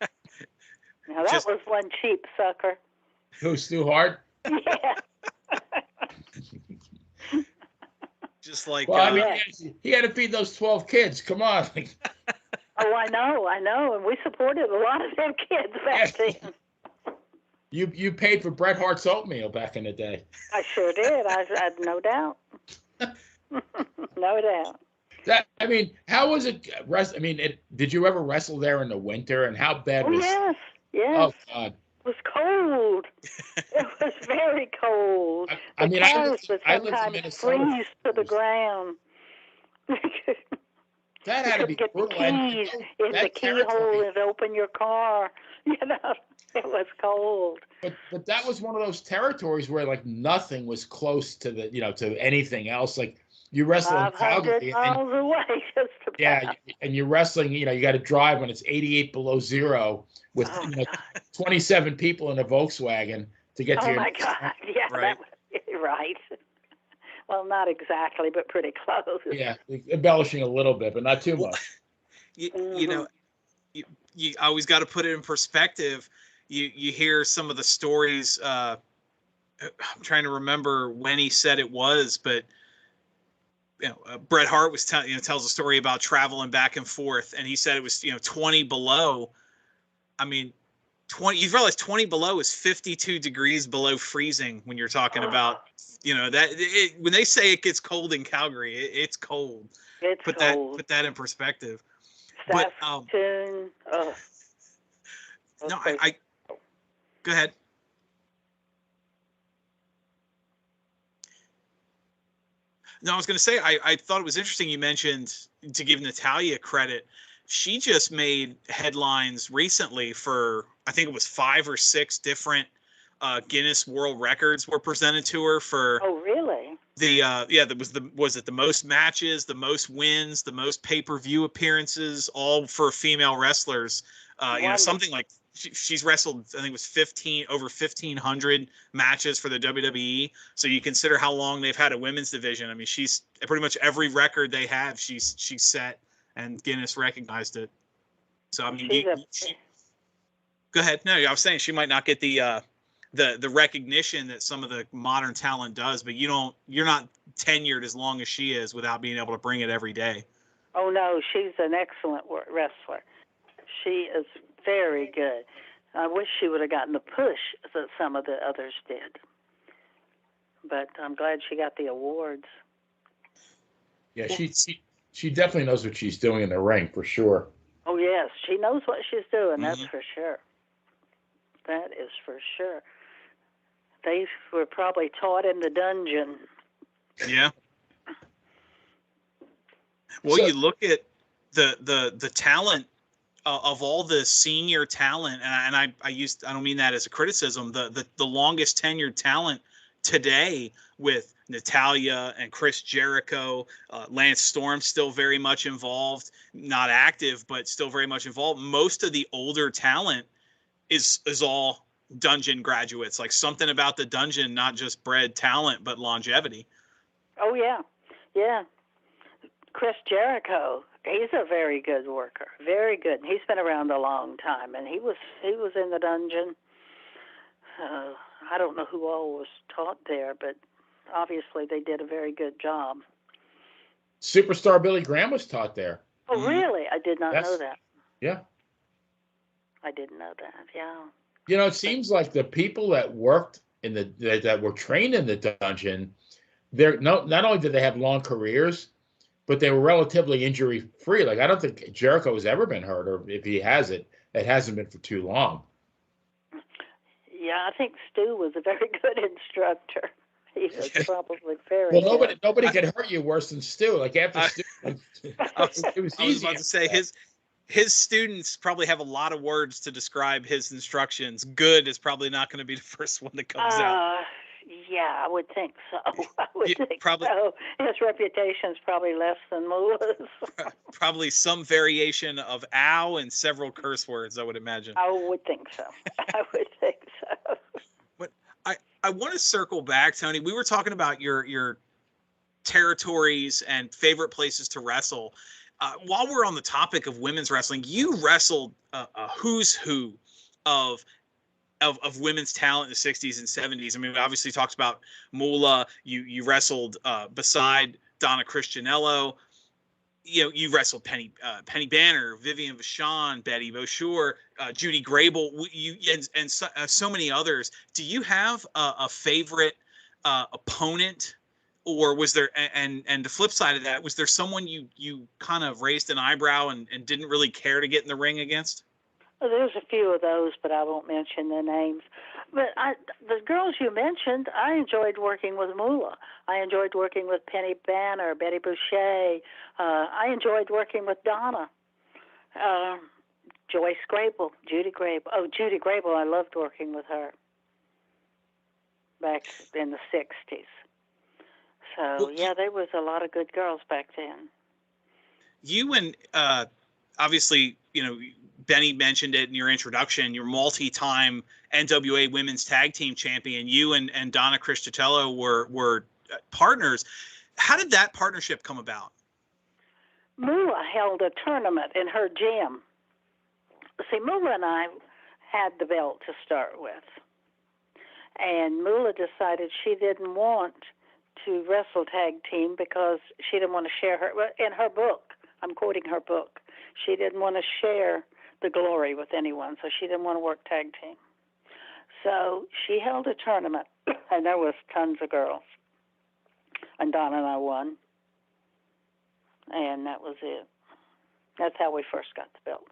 Now, that was one cheap sucker. Who's Stu Hart? Yeah. Just like, he had to feed those 12 kids. Come on. Oh, I know, and we supported a lot of them kids back then. You paid for Bret Hart's oatmeal back in the day. I sure did. I had no doubt. No doubt. How was it? Did you ever wrestle there in the winter? And how bad was? Yes. Oh God. It was cold. It was very cold. I lived sometimes in freeze to the ground. That had to be get brutal. the keys in the keyhole and open your car. It was cold. But that was one of those territories where like nothing was close to the to anything else. Like you wrestle in Calgary, miles away, just about. Yeah, and you're wrestling. You got to drive when it's 88 below zero with 27 people in a Volkswagen to get to your. Oh my God! Yeah, right. Right. Well, not exactly, but pretty close. Yeah, embellishing a little bit, but not too much. You always got to put it in perspective. You hear some of the stories. I'm trying to remember when he said it was, but Bret Hart was tells a story about traveling back and forth, and he said it was 20 below. I mean, 20. You realize 20 below is 52 degrees below freezing when you're talking about. When they say it gets cold in Calgary, it's cold. It's cold. Put that in perspective. Saskatoon. No, I go ahead. No, I was going to say I thought it was interesting you mentioned to give Natalya credit. She just made headlines recently for I think it was 5 or 6 different Guinness World Records were presented to her for. Oh, really? Was it the most matches, the most wins, the most pay-per-view appearances, all for female wrestlers. Something like she's wrestled, I think it was over 1,500 matches for the WWE. So you consider how long they've had a women's division. I mean, she's pretty much every record they have, she's set, and Guinness recognized it. So I mean, go ahead. No, I was saying she might not get the recognition that some of the modern talent does, but you're not tenured as long as she is without being able to bring it every day. Oh no, she's an excellent wrestler. She is very good. I wish she would have gotten the push that some of the others did, but I'm glad she got the awards. Yeah, she definitely knows what she's doing in the ring for sure. Oh yes, she knows what she's doing. Mm-hmm. That's for sure. That is for sure. They were probably taught in the dungeon. Yeah. Well, you look at the talent of all the senior talent, and I don't mean that as a criticism. The longest tenured talent today with Natalya and Chris Jericho, Lance Storm still very much involved, not active, but still very much involved. Most of the older talent is all dungeon graduates, like something about the dungeon, not just bred talent, but longevity. Oh yeah. Chris Jericho, he's a very good worker, very good. He's been around a long time, and he was in the dungeon. I don't know who all was taught there, but obviously they did a very good job. Superstar Billy Graham was taught there. Oh, really? I did not know that. Yeah. I didn't know that. Yeah. You know, it seems like the people that worked in that were trained in the dungeon, they're not only did they have long careers, but they were relatively injury free. Like I don't think Jericho has ever been hurt, or if he has it hasn't been for too long. Yeah, I think Stu was a very good instructor. He was probably very well. good. Nobody could hurt you worse than Stu. Like after Stu, I was about to say his students probably have a lot of words to describe his instructions. Good is probably not going to be the first one that comes out. Yeah, I would think so. I would think probably, so. His reputation's probably less than Moolah's. Probably some variation of ow and several curse words, I would imagine. I would think so. I would think so. But I want to circle back, Toni. We were talking about your territories and favorite places to wrestle. While we're on the topic of women's wrestling, you wrestled a who's who of women's talent in the 60s and 70s. I mean, we obviously talked about Moolah. You wrestled beside Donna Christianello. You wrestled Penny Banner, Vivian Vachon, Betty Bouchard, Judy Grable, and so many others. Do you have a favorite opponent? Or was there, and the flip side of that, was there someone you kind of raised an eyebrow and didn't really care to get in the ring against? Well, there's a few of those, but I won't mention their names. But the girls you mentioned, I enjoyed working with Moolah. I enjoyed working with Penny Banner, Betty Boucher. I enjoyed working with Donna. Joyce Grable, Judy Grable. Oh, Judy Grable, I loved working with her back in the 60s. So, yeah, there was a lot of good girls back then. You and, obviously, Benny mentioned it in your introduction, you're multi-time NWA Women's Tag Team Champion. You and Donna Christanello were partners. How did that partnership come about? Moolah held a tournament in her gym. See, Moolah and I had the belt to start with. And Moolah decided she didn't want to wrestle tag team because she didn't want to share in her book. I'm quoting her book. She didn't want to share the glory with anyone, so she didn't want to work tag team. So she held a tournament, and there was tons of girls. And Donna and I won, and that was it. That's how we first got the belts.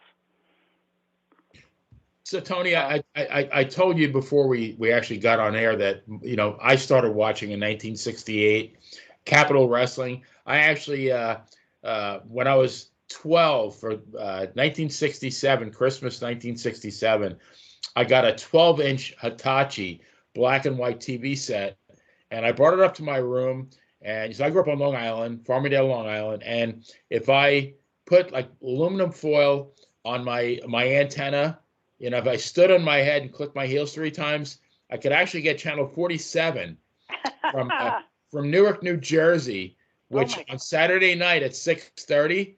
So Toni, I told you before we actually got on air that I started watching in 1968 Capitol Wrestling. I actually when I was 12 for 1967, Christmas 1967, I got a 12-inch Hitachi black and white TV set, and I brought it up to my room. And so I grew up on Long Island, Farmingdale, Long Island, and if I put like aluminum foil on my antenna, if I stood on my head and clicked my heels 3 times, I could actually get channel 47 from Newark, New Jersey, which on Saturday night at 6:30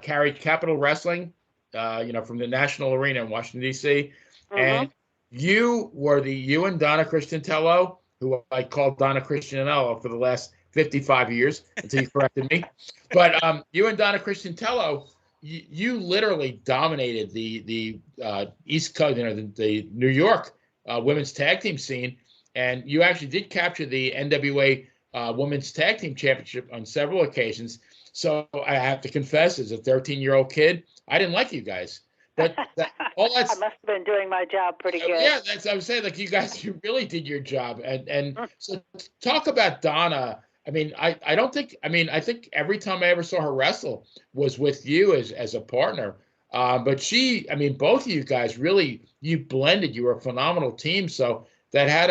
carried Capitol Wrestling, from the National Arena in Washington, D.C. And you and Donna Christianello, who I called Donna Christianello for the last 55 years until you corrected me. But you and Donna Christianello, you literally dominated the East Coast, the New York women's tag team scene, and you actually did capture the NWA Women's Tag Team Championship on several occasions. So I have to confess, as a 13-year-old kid, I didn't like you guys. But I must have been doing my job pretty good. Yeah, that's what I'm saying. Like, you really did your job. And so talk about Donna. I mean, I think every time I ever saw her wrestle was with you as a partner. But both of you guys really, you blended. You were a phenomenal team. So that had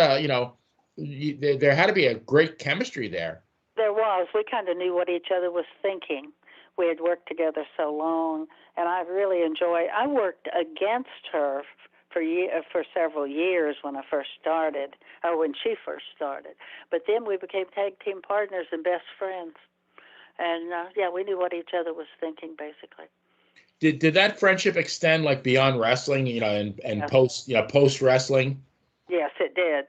there had to be a great chemistry there. There was. We kind of knew what each other was thinking. We had worked together so long, and I really enjoyed. I worked against her for several years when I first started, or when she first started. But then we became tag team partners and best friends. And we knew what each other was thinking, basically. Did that friendship extend like beyond wrestling, and post wrestling? Yes, it did.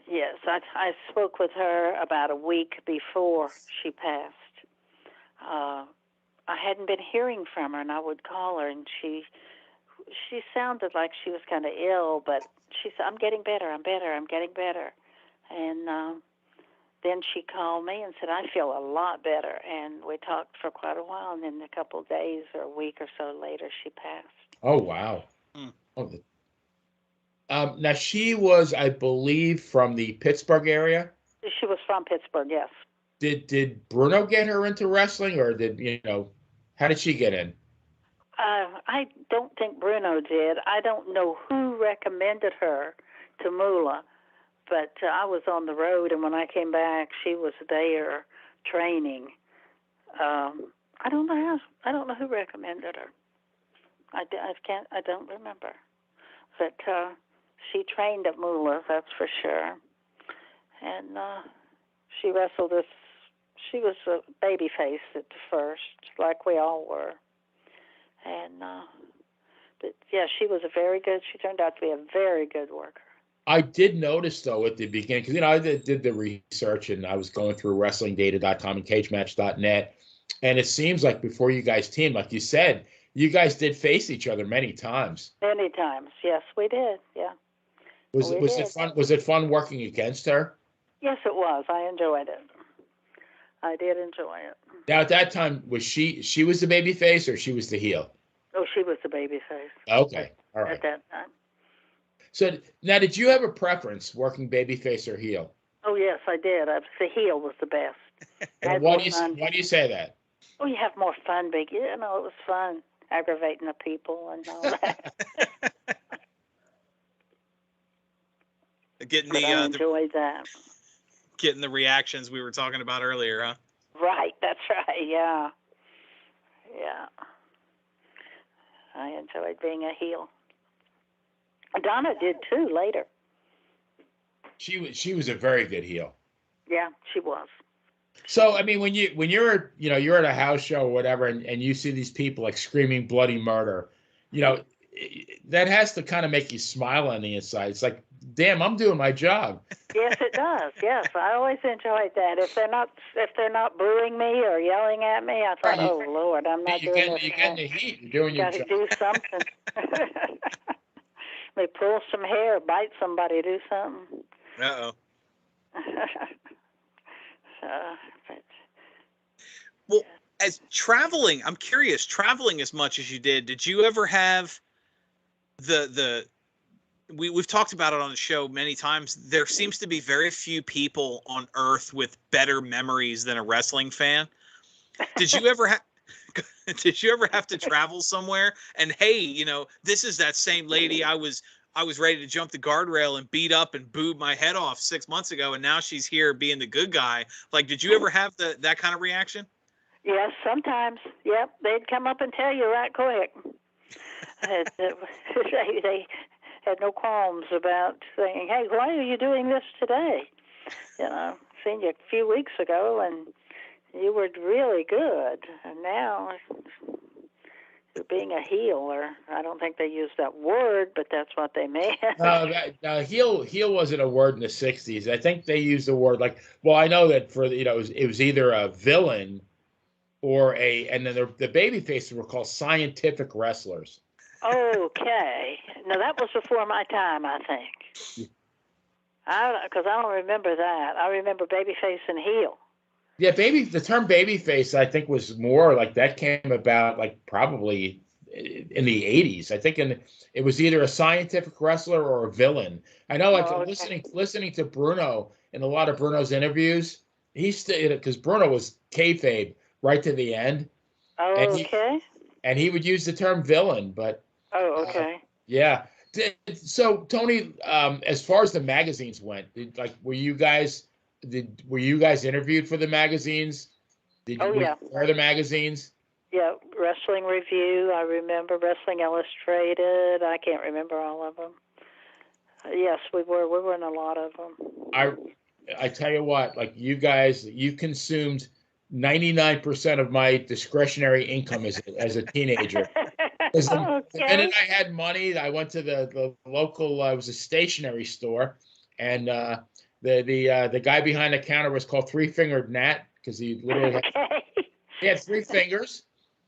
Yes, I spoke with her about a week before she passed. I hadn't been hearing from her, and I would call her, and she sounded like she was kind of ill, but she said, "I'm getting better. I'm better. I'm getting better." And then she called me and said, "I feel a lot better." And we talked for quite a while, and then a couple of days or a week or so later, she passed. Oh, wow. Oh, now, she was, I believe, from the Pittsburgh area. She was from Pittsburgh, yes. Did Bruno get her into wrestling, or how did she get in? I don't think Bruno did. I don't know who recommended her to Moolah, but I was on the road, and when I came back, she was there training. I don't know who recommended her. I don't remember, but she trained at Moolah, that's for sure. And she wrestled us. She was a baby face at first, like we all were. And but yeah, she turned out to be a very good worker. I did notice, though, at the beginning, because I did the research, and I was going through WrestlingData.com and CageMatch.net, and it seems like before you guys teamed, like you said, you guys did face each other many times. Many times, yes, we did. Yeah. Was it fun? Was it fun working against her? Yes, it was. I enjoyed it. I did enjoy it. Now, at that time, was she was the baby face, or she was the heel? Oh, she was the baby face. Okay, all right. At that time. So now, did you have a preference working baby face or heel? Oh yes, I did. The heel was the best. And why do you say that? Oh, you have more fun, big. It was fun aggravating the people and all that. I enjoyed that. Getting the reactions we were talking about earlier, huh? Right, that's right. Yeah. I enjoyed being a heel. Donna did too later. She was a very good heel. Yeah, she was. So I mean, when you're at a house show or whatever, and you see these people like screaming bloody murder, that has to kind of make you smile on the inside. It's like, damn, I'm doing my job. Yes, it does. Yes, I always enjoyed that. If they're not booing me or yelling at me, I thought, oh Lord, I'm not doing this. You're getting the heat. You're doing your job. Got to do something. They pull some hair, bite somebody, do something. Uh-oh. But, well, as traveling, I'm curious, traveling as much as you did you ever have we've talked about it on the show many times. There seems to be very few people on earth with better memories than a wrestling fan. Did you ever have to travel somewhere and, hey, this is that same lady I was ready to jump the guardrail and beat up and boob my head off 6 months ago, and now she's here being the good guy. Like, did you ever have that kind of reaction? Yes, sometimes. Yep, they'd come up and tell you right quick. They had no qualms about saying, "Hey, why are you doing this today?" Seen you a few weeks ago, and you were really good, and now you're being a heel. Or I don't think they use that word, but that's what they meant. Heel wasn't a word in the '60s. I think they used the word I know that for it was either a villain or and then the baby faces were called scientific wrestlers. Okay. Now, that was before my time, I think. Because I don't remember that. I remember babyface and heel. Yeah, the term babyface, I think, was more like that came about probably in the 80s. I think it was either a scientific wrestler or a villain. I know, listening to Bruno in a lot of Bruno's interviews, because Bruno was kayfabe right to the end. Oh, okay. And he would use the term villain, but... Oh, okay. Yeah. So, Toni, as far as the magazines went, were you guys interviewed for the magazines? Were you wear the magazines? Yeah, Wrestling Review. I remember Wrestling Illustrated. I can't remember all of them. Yes, we were. We were in a lot of them. I tell you what, you guys, you consumed 99% of my discretionary income as a teenager. The minute I had money, I went to the local. It was a stationery store, and The guy behind the counter was called Three Fingered Nat because he literally he had 3 fingers,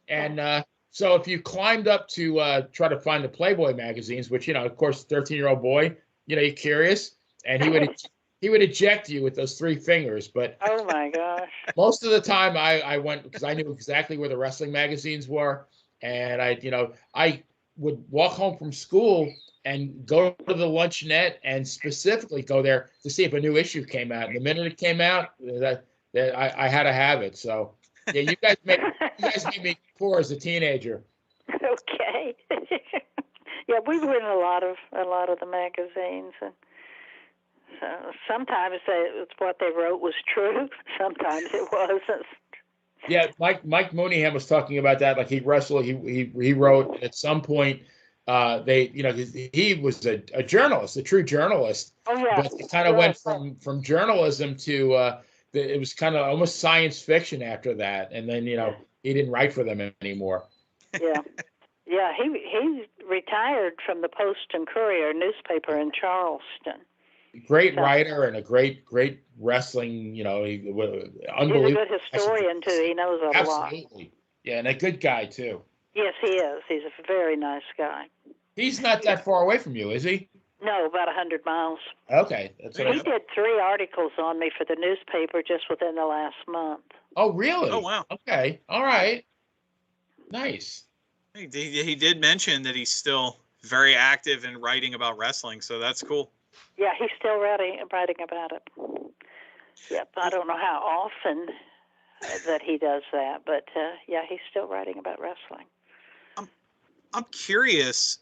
and so if you climbed up to try to find the Playboy magazines, which of course, 13-year-old boy, you're curious, and he would eject you with those 3 fingers. But oh my gosh! most of the time I went because I knew exactly where the wrestling magazines were, and I would walk home from school and go to the luncheonette and specifically go there to see if a new issue came out. And the minute it came out, that I had to have it. So yeah, you guys made me poor as a teenager. Okay. Yeah, we were in a lot of the magazines, and so sometimes it's what they wrote was true. Sometimes it wasn't. Yeah, Mike Mooneyham was talking about that. Like he wrestled, he wrote at some point. He was a journalist, a true journalist. Oh yeah. But it kind of went from journalism to it was kind of almost science fiction after that, and then he didn't write for them anymore. Yeah, yeah. He retired from the Post and Courier newspaper in Charleston. Great writer and a great wrestling. Unbelievable. He's a good historian too. He knows a lot. Absolutely. Yeah, and a good guy too. Yes, he is. He's a very nice guy. He's not that far away from you, is he? No, about 100 miles. Okay. That's what he did 3 articles on me for the newspaper just within the last month. Oh, really? Oh, wow. Okay. All right. Nice. He did mention that he's still very active in writing about wrestling, so that's cool. Yeah, he's still writing about it. Yep, I don't know how often that he does that, but yeah, he's still writing about wrestling. I'm curious.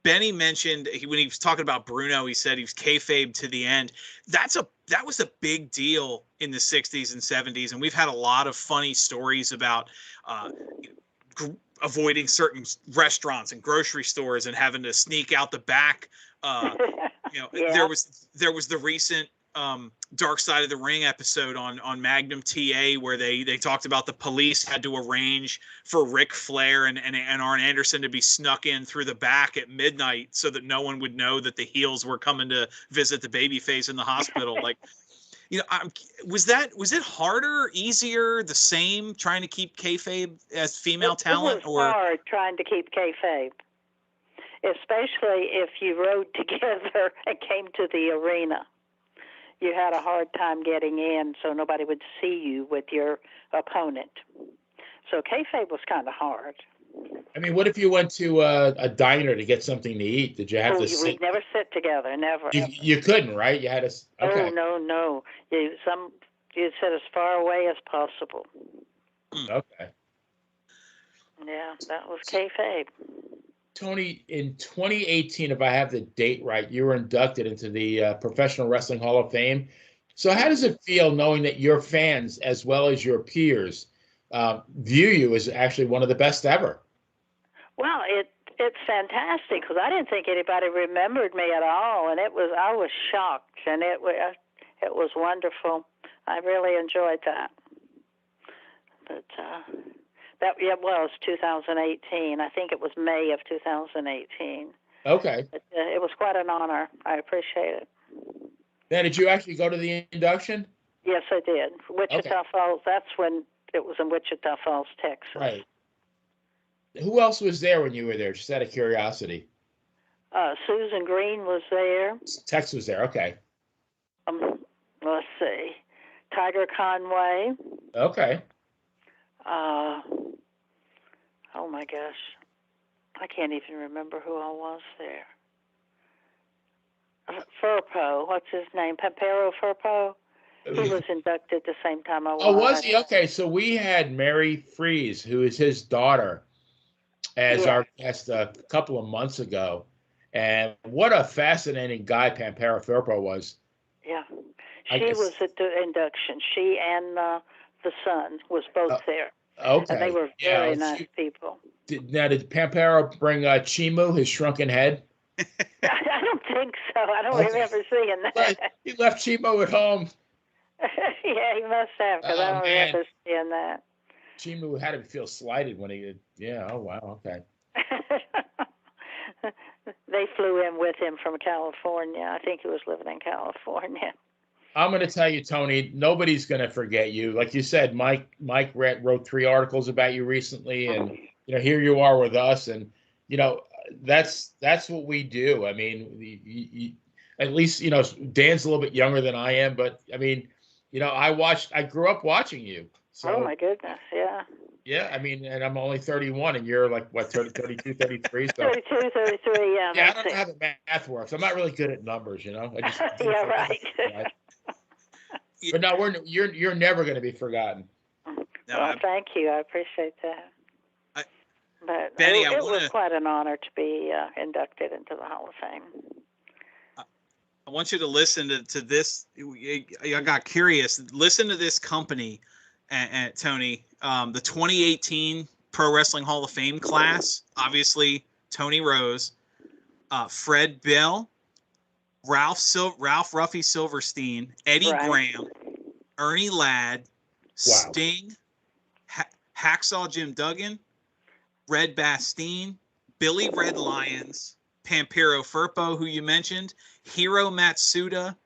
Benny mentioned when he was talking about Bruno, he said he was kayfabe to the end. That was a big deal in the 60s and 70s, and we've had a lot of funny stories about avoiding certain restaurants and grocery stores and having to sneak out the back. Yeah. There was the recent Dark Side of the Ring episode on Magnum TA where they talked about the police had to arrange for Ric Flair and Arn Anderson to be snuck in through the back at midnight so that no one would know that the heels were coming to visit the babyface in the hospital. Like, was it harder, easier, the same trying to keep kayfabe as female talent? It was hard trying to keep kayfabe, especially if you rode together and came to the arena. You had a hard time getting in, so nobody would see you with your opponent. So kayfabe was kind of hard. I mean, what if you went to a diner to get something to eat? Did you have to sit? We'd never sit together, never. You couldn't, right? You had to. Okay. Oh, no. You'd sit as far away as possible. Okay. Yeah, that was kayfabe. Toni, in 2018, if I have the date right, you were inducted into the Professional Wrestling Hall of Fame. So how does it feel knowing that your fans, as well as your peers, view you as actually one of the best ever? Well, it's fantastic because I didn't think anybody remembered me at all, and I was shocked, and it was wonderful. I really enjoyed that. But it was 2018. I think it was May of 2018. Okay. But, it was quite an honor. I appreciate it. Now, did you actually go to the induction? Yes, I did. Wichita Falls. That's when it was in Wichita Falls, Texas. Right. Who else was there when you were there? Just out of curiosity. Susan Green was there. Tex was there. Okay. Let's see. Tiger Conway. Okay. Oh my gosh, I can't even remember who all was there. Firpo, what's his name? Pampero Firpo. He was inducted the same time I was. Oh, was he? Okay, so we had Mary Fries, who is his daughter, as our guest a couple of months ago, and what a fascinating guy Pampero Firpo was. Yeah, she was at the induction. She and the son was both there. Okay. And they were very nice people. Did Pampero bring Chimu, his shrunken head? I don't think so. I don't remember seeing that. He left Chimu at home. Yeah, he must have, because I don't remember seeing that. Chimu had to feel slighted when he did. Yeah, oh, wow, okay. They flew in with him from California. I think he was living in California. I'm going to tell you, Toni, nobody's going to forget you. Like you said, Mike wrote 3 articles about you recently, and here you are with us, and that's what we do. I mean, at least Dan's a little bit younger than I am, but I mean, I grew up watching you. So, oh my goodness, yeah. Yeah, I mean, and I'm only 31, and you're like, what, 30, 32, 33? So. 32, 33, yeah. Yeah, I don't know how the math works. I'm not really good at numbers, I just yeah, right. But no, you're never going to be forgotten. No, well, thank you. I appreciate that. But Benny, it was quite an honor to be inducted into the Hall of Fame. I want you to listen to this. I got curious. Listen to this company, Toni. The 2018 Pro Wrestling Hall of Fame class. Obviously, Toni Rose, Fred Bill, Ralph Ruffy Silverstein, Eddie Graham, Ernie Ladd, Sting, Hacksaw Jim Duggan, Red Bastien, Billy Red Lyons, Pampiro Firpo, who you mentioned, Hiro Matsuda,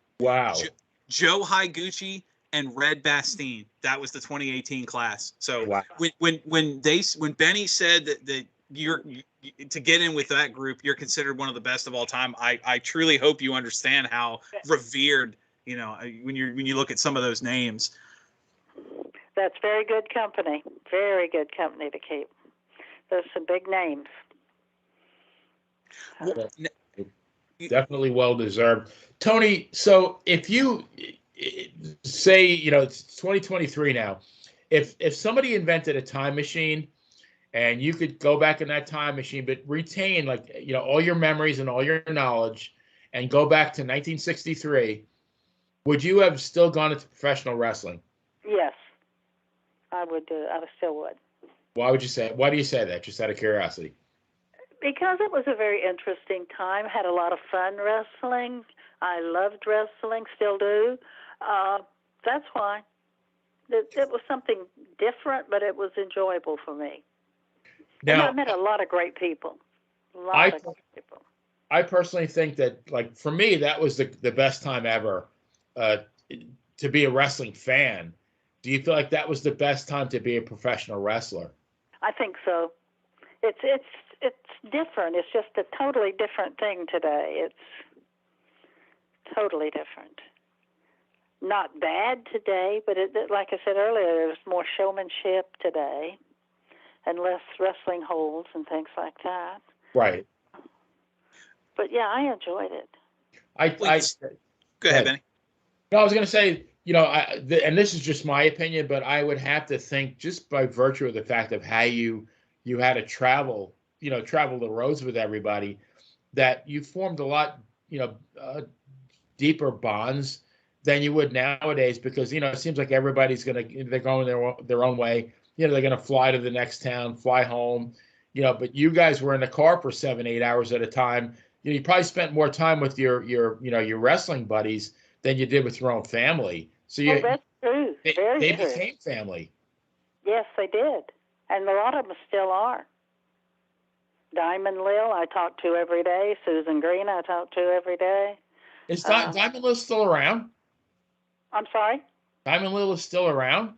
Joe Higuchi, and Red Bastien. That was the 2018 class. So when Benny said that you're to get in with that group, you're considered one of the best of all time. I truly hope you understand how revered, when you look at some of those names. That's very good company. Very good company to keep. There's some big names. Definitely well deserved. Toni, so if you say, it's 2023 now, if somebody invented a time machine and you could go back in that time machine but retain all your memories and all your knowledge and go back to 1963, would you have still gone into professional wrestling? Yes, I would do. I still would. Why do you say that? Just out of curiosity. Because it was a very interesting time. Had a lot of fun wrestling. I loved wrestling, still do. That's why. It was something different, but it was enjoyable for me. Now, and I met a lot of great people. I personally think that, for me, that was the best time ever to be a wrestling fan. Do you feel like that was the best time to be a professional wrestler? I think so. It's different. It's just a totally different thing today. It's totally different. Not bad today, but like I said earlier, there's more showmanship today and less wrestling holds and things like that. Right. But yeah, I enjoyed it. Go ahead, Benny. No, I was going to say, and this is just my opinion, but I would have to think, just by virtue of the fact of how you had to travel the roads with everybody, that you formed a lot, deeper bonds than you would nowadays, because, it seems like everybody's they're going their own way. They're going to fly to the next town, fly home, but you guys were in the car for 7-8 hours at a time. You probably spent more time with your wrestling buddies than you did with your own family. So that's true. They became family. Yes, they did. And a lot of them still are. Diamond Lil, I talk to every day. Susan Green, I talk to every day. Is Diamond Lil still around? I'm sorry? Diamond Lil is still around?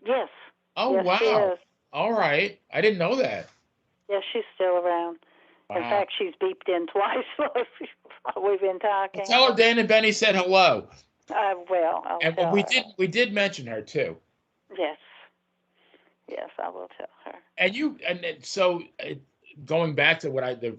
Yes. Oh, yes, wow. She is. All right. I didn't know that. Yes, she's still around. Wow. In fact, she's beeped in twice while we've been talking. Tell her Dan and Benny said hello. I'll we did mention her too. Yes. Yes, I will tell her. And so going back to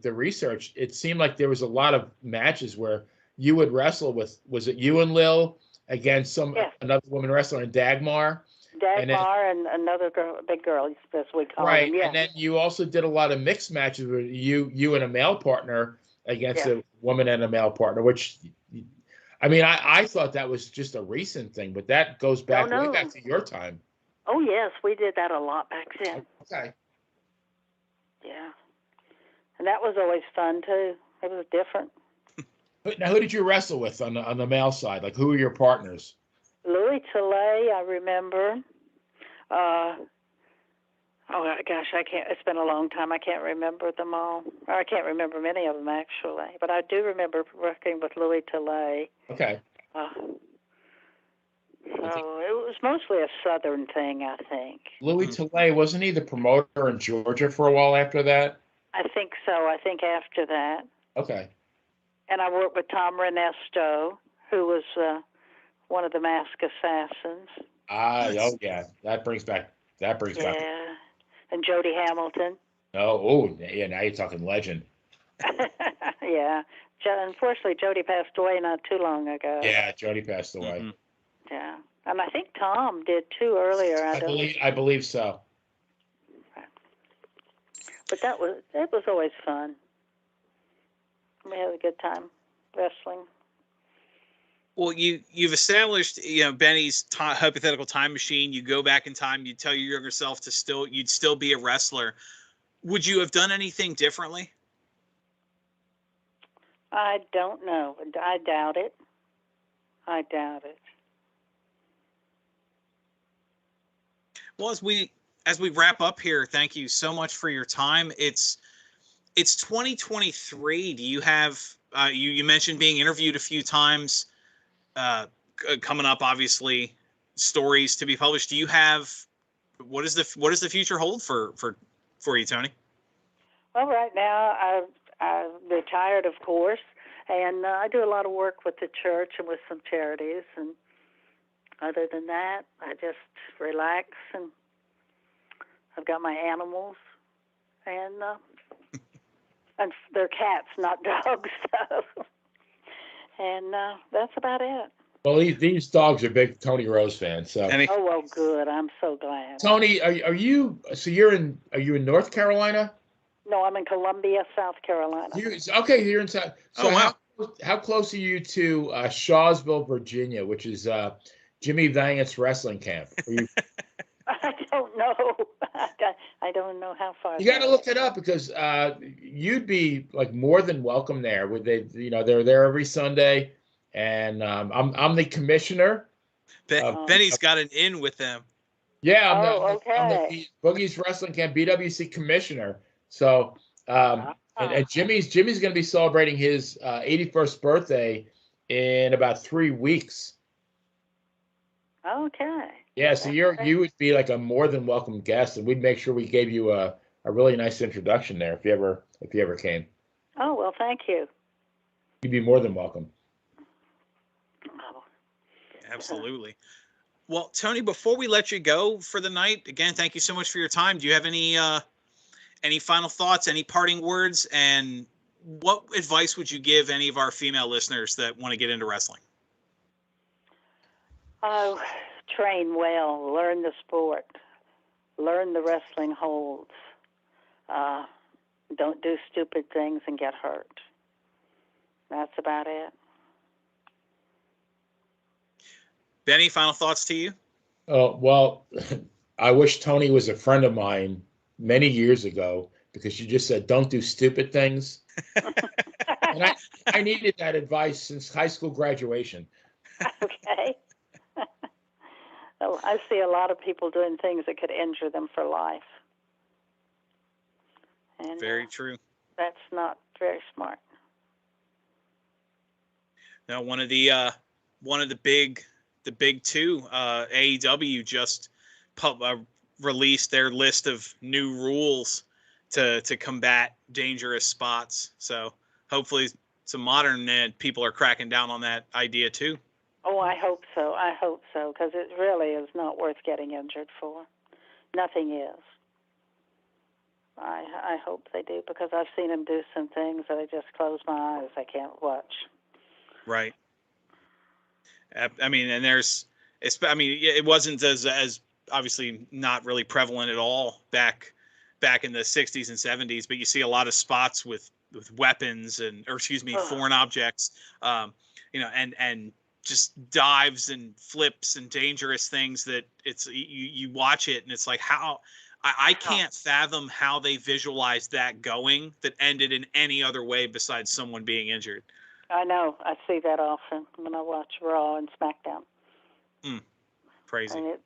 the research, it seemed like there was a lot of matches where you would wrestle with, was it you and Lil against another woman wrestler, and Dagmar? Dagmar and another girl, big girl, as we call them. Right, and then you also did a lot of mixed matches where you and a male partner against a woman and a male partner, which, I mean, I thought that was just a recent thing, but that goes back way back to your time. Oh, yes, we did that a lot back then. Okay. Yeah. And that was always fun, too. It was different. Now, who did you wrestle with on the male side? Like, who were your partners? Louis Tilley, I remember. Oh gosh, I can't. It's been a long time. I can't remember them all, or I can't remember many of them actually. But I do remember working with Louis Tilley. Okay. So it was mostly a Southern thing, I think. Louis Tilley, wasn't he the promoter in Georgia for a while after that? I think so. I think after that. Okay. And I worked with Tom Renesto, who was one of the Masked Assassins. Oh yeah, that brings back. Yeah, and Jody Hamilton. Yeah. Now you're talking legend. Yeah. Unfortunately, Jody passed away not too long ago. Yeah, Jody passed away. Mm-hmm. Yeah, and I think Tom did too earlier. I believe so. But it was always fun. We had a good time wrestling. Well, you've established, Benny's hypothetical time machine. You go back in time. You tell your younger self you'd still be a wrestler. Would you have done anything differently? I don't know. I doubt it. Well, as we wrap up here, thank you so much for your time. It's 2023. Do you have you mentioned being interviewed a few times, coming up, obviously, stories to be published. Do you have what does the future hold for you, Toni? Well, right now I've retired, of course, and I do a lot of work with the church and with some charities. And other than that, I just relax, and I've got my animals, and they're cats, not dogs, so. And that's about it. Well, these dogs are big Toni Rose fans. So. Oh well, good. I'm so glad. Toni, are you? So are you in North Carolina? No, I'm in Columbia, South Carolina. Okay, you're in South. So wow. How close are you to Shawsville, Virginia, which is Jimmy Valiant's wrestling camp? I don't know. I don't know how far. You got to look it up, because you'd be like more than welcome there. Would they? They're there every Sunday, and I'm the commissioner. Benny's got an in with them. Yeah, okay. I'm the Boogie's Wrestling Camp BWC commissioner. So, and Jimmy's going to be celebrating his 81st birthday in about 3 weeks. Okay. Yeah, so you would be like a more than welcome guest, and we'd make sure we gave you a really nice introduction there if you ever came. Oh well, thank you. You'd be more than welcome. Oh. Absolutely. Well, Toni, before we let you go for the night, again, thank you so much for your time. Do you have any final thoughts, any parting words, and what advice would you give any of our female listeners that want to get into wrestling? Oh, train well, learn the sport, learn the wrestling holds. Don't do stupid things and get hurt. That's about it. Benny, final thoughts to you? Well, I wish Toni was a friend of mine many years ago, because you just said, don't do stupid things. And I needed that advice since high school graduation. Okay. Well, I see a lot of people doing things that could injure them for life. And, very true. That's not very smart. Now, one of the big two, AEW just released their list of new rules to combat dangerous spots. So hopefully some modern people are cracking down on that idea too. Oh, I hope so. Because it really is not worth getting injured for. Nothing is. I hope they do, because I've seen them do some things that I just close my eyes. I can't watch. Right. I mean, and it wasn't as obviously not really prevalent at all back in the 60s and 70s, but you see a lot of spots with weapons foreign objects, and just dives and flips and dangerous things that you watch it and it's like, how I can't fathom how they visualized that going that ended in any other way besides someone being injured. I know. I see that often when I watch Raw and SmackDown. Crazy. And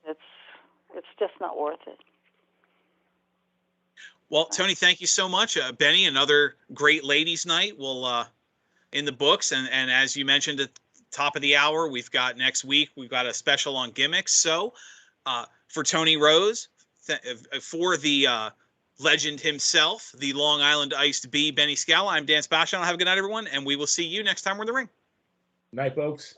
it's just not worth it. Well, Tony, thank you so much. Benny, another great ladies' night will in the books. And as you mentioned at the top of the hour, we've got next week, we've got a special on gimmicks. So for Toni Rose, for the legend himself, the Long Island Iced Bee, Benny Scala, I'm Dan Spashon. Have a good night, everyone. And we will see you next time we're in the ring. Night, folks.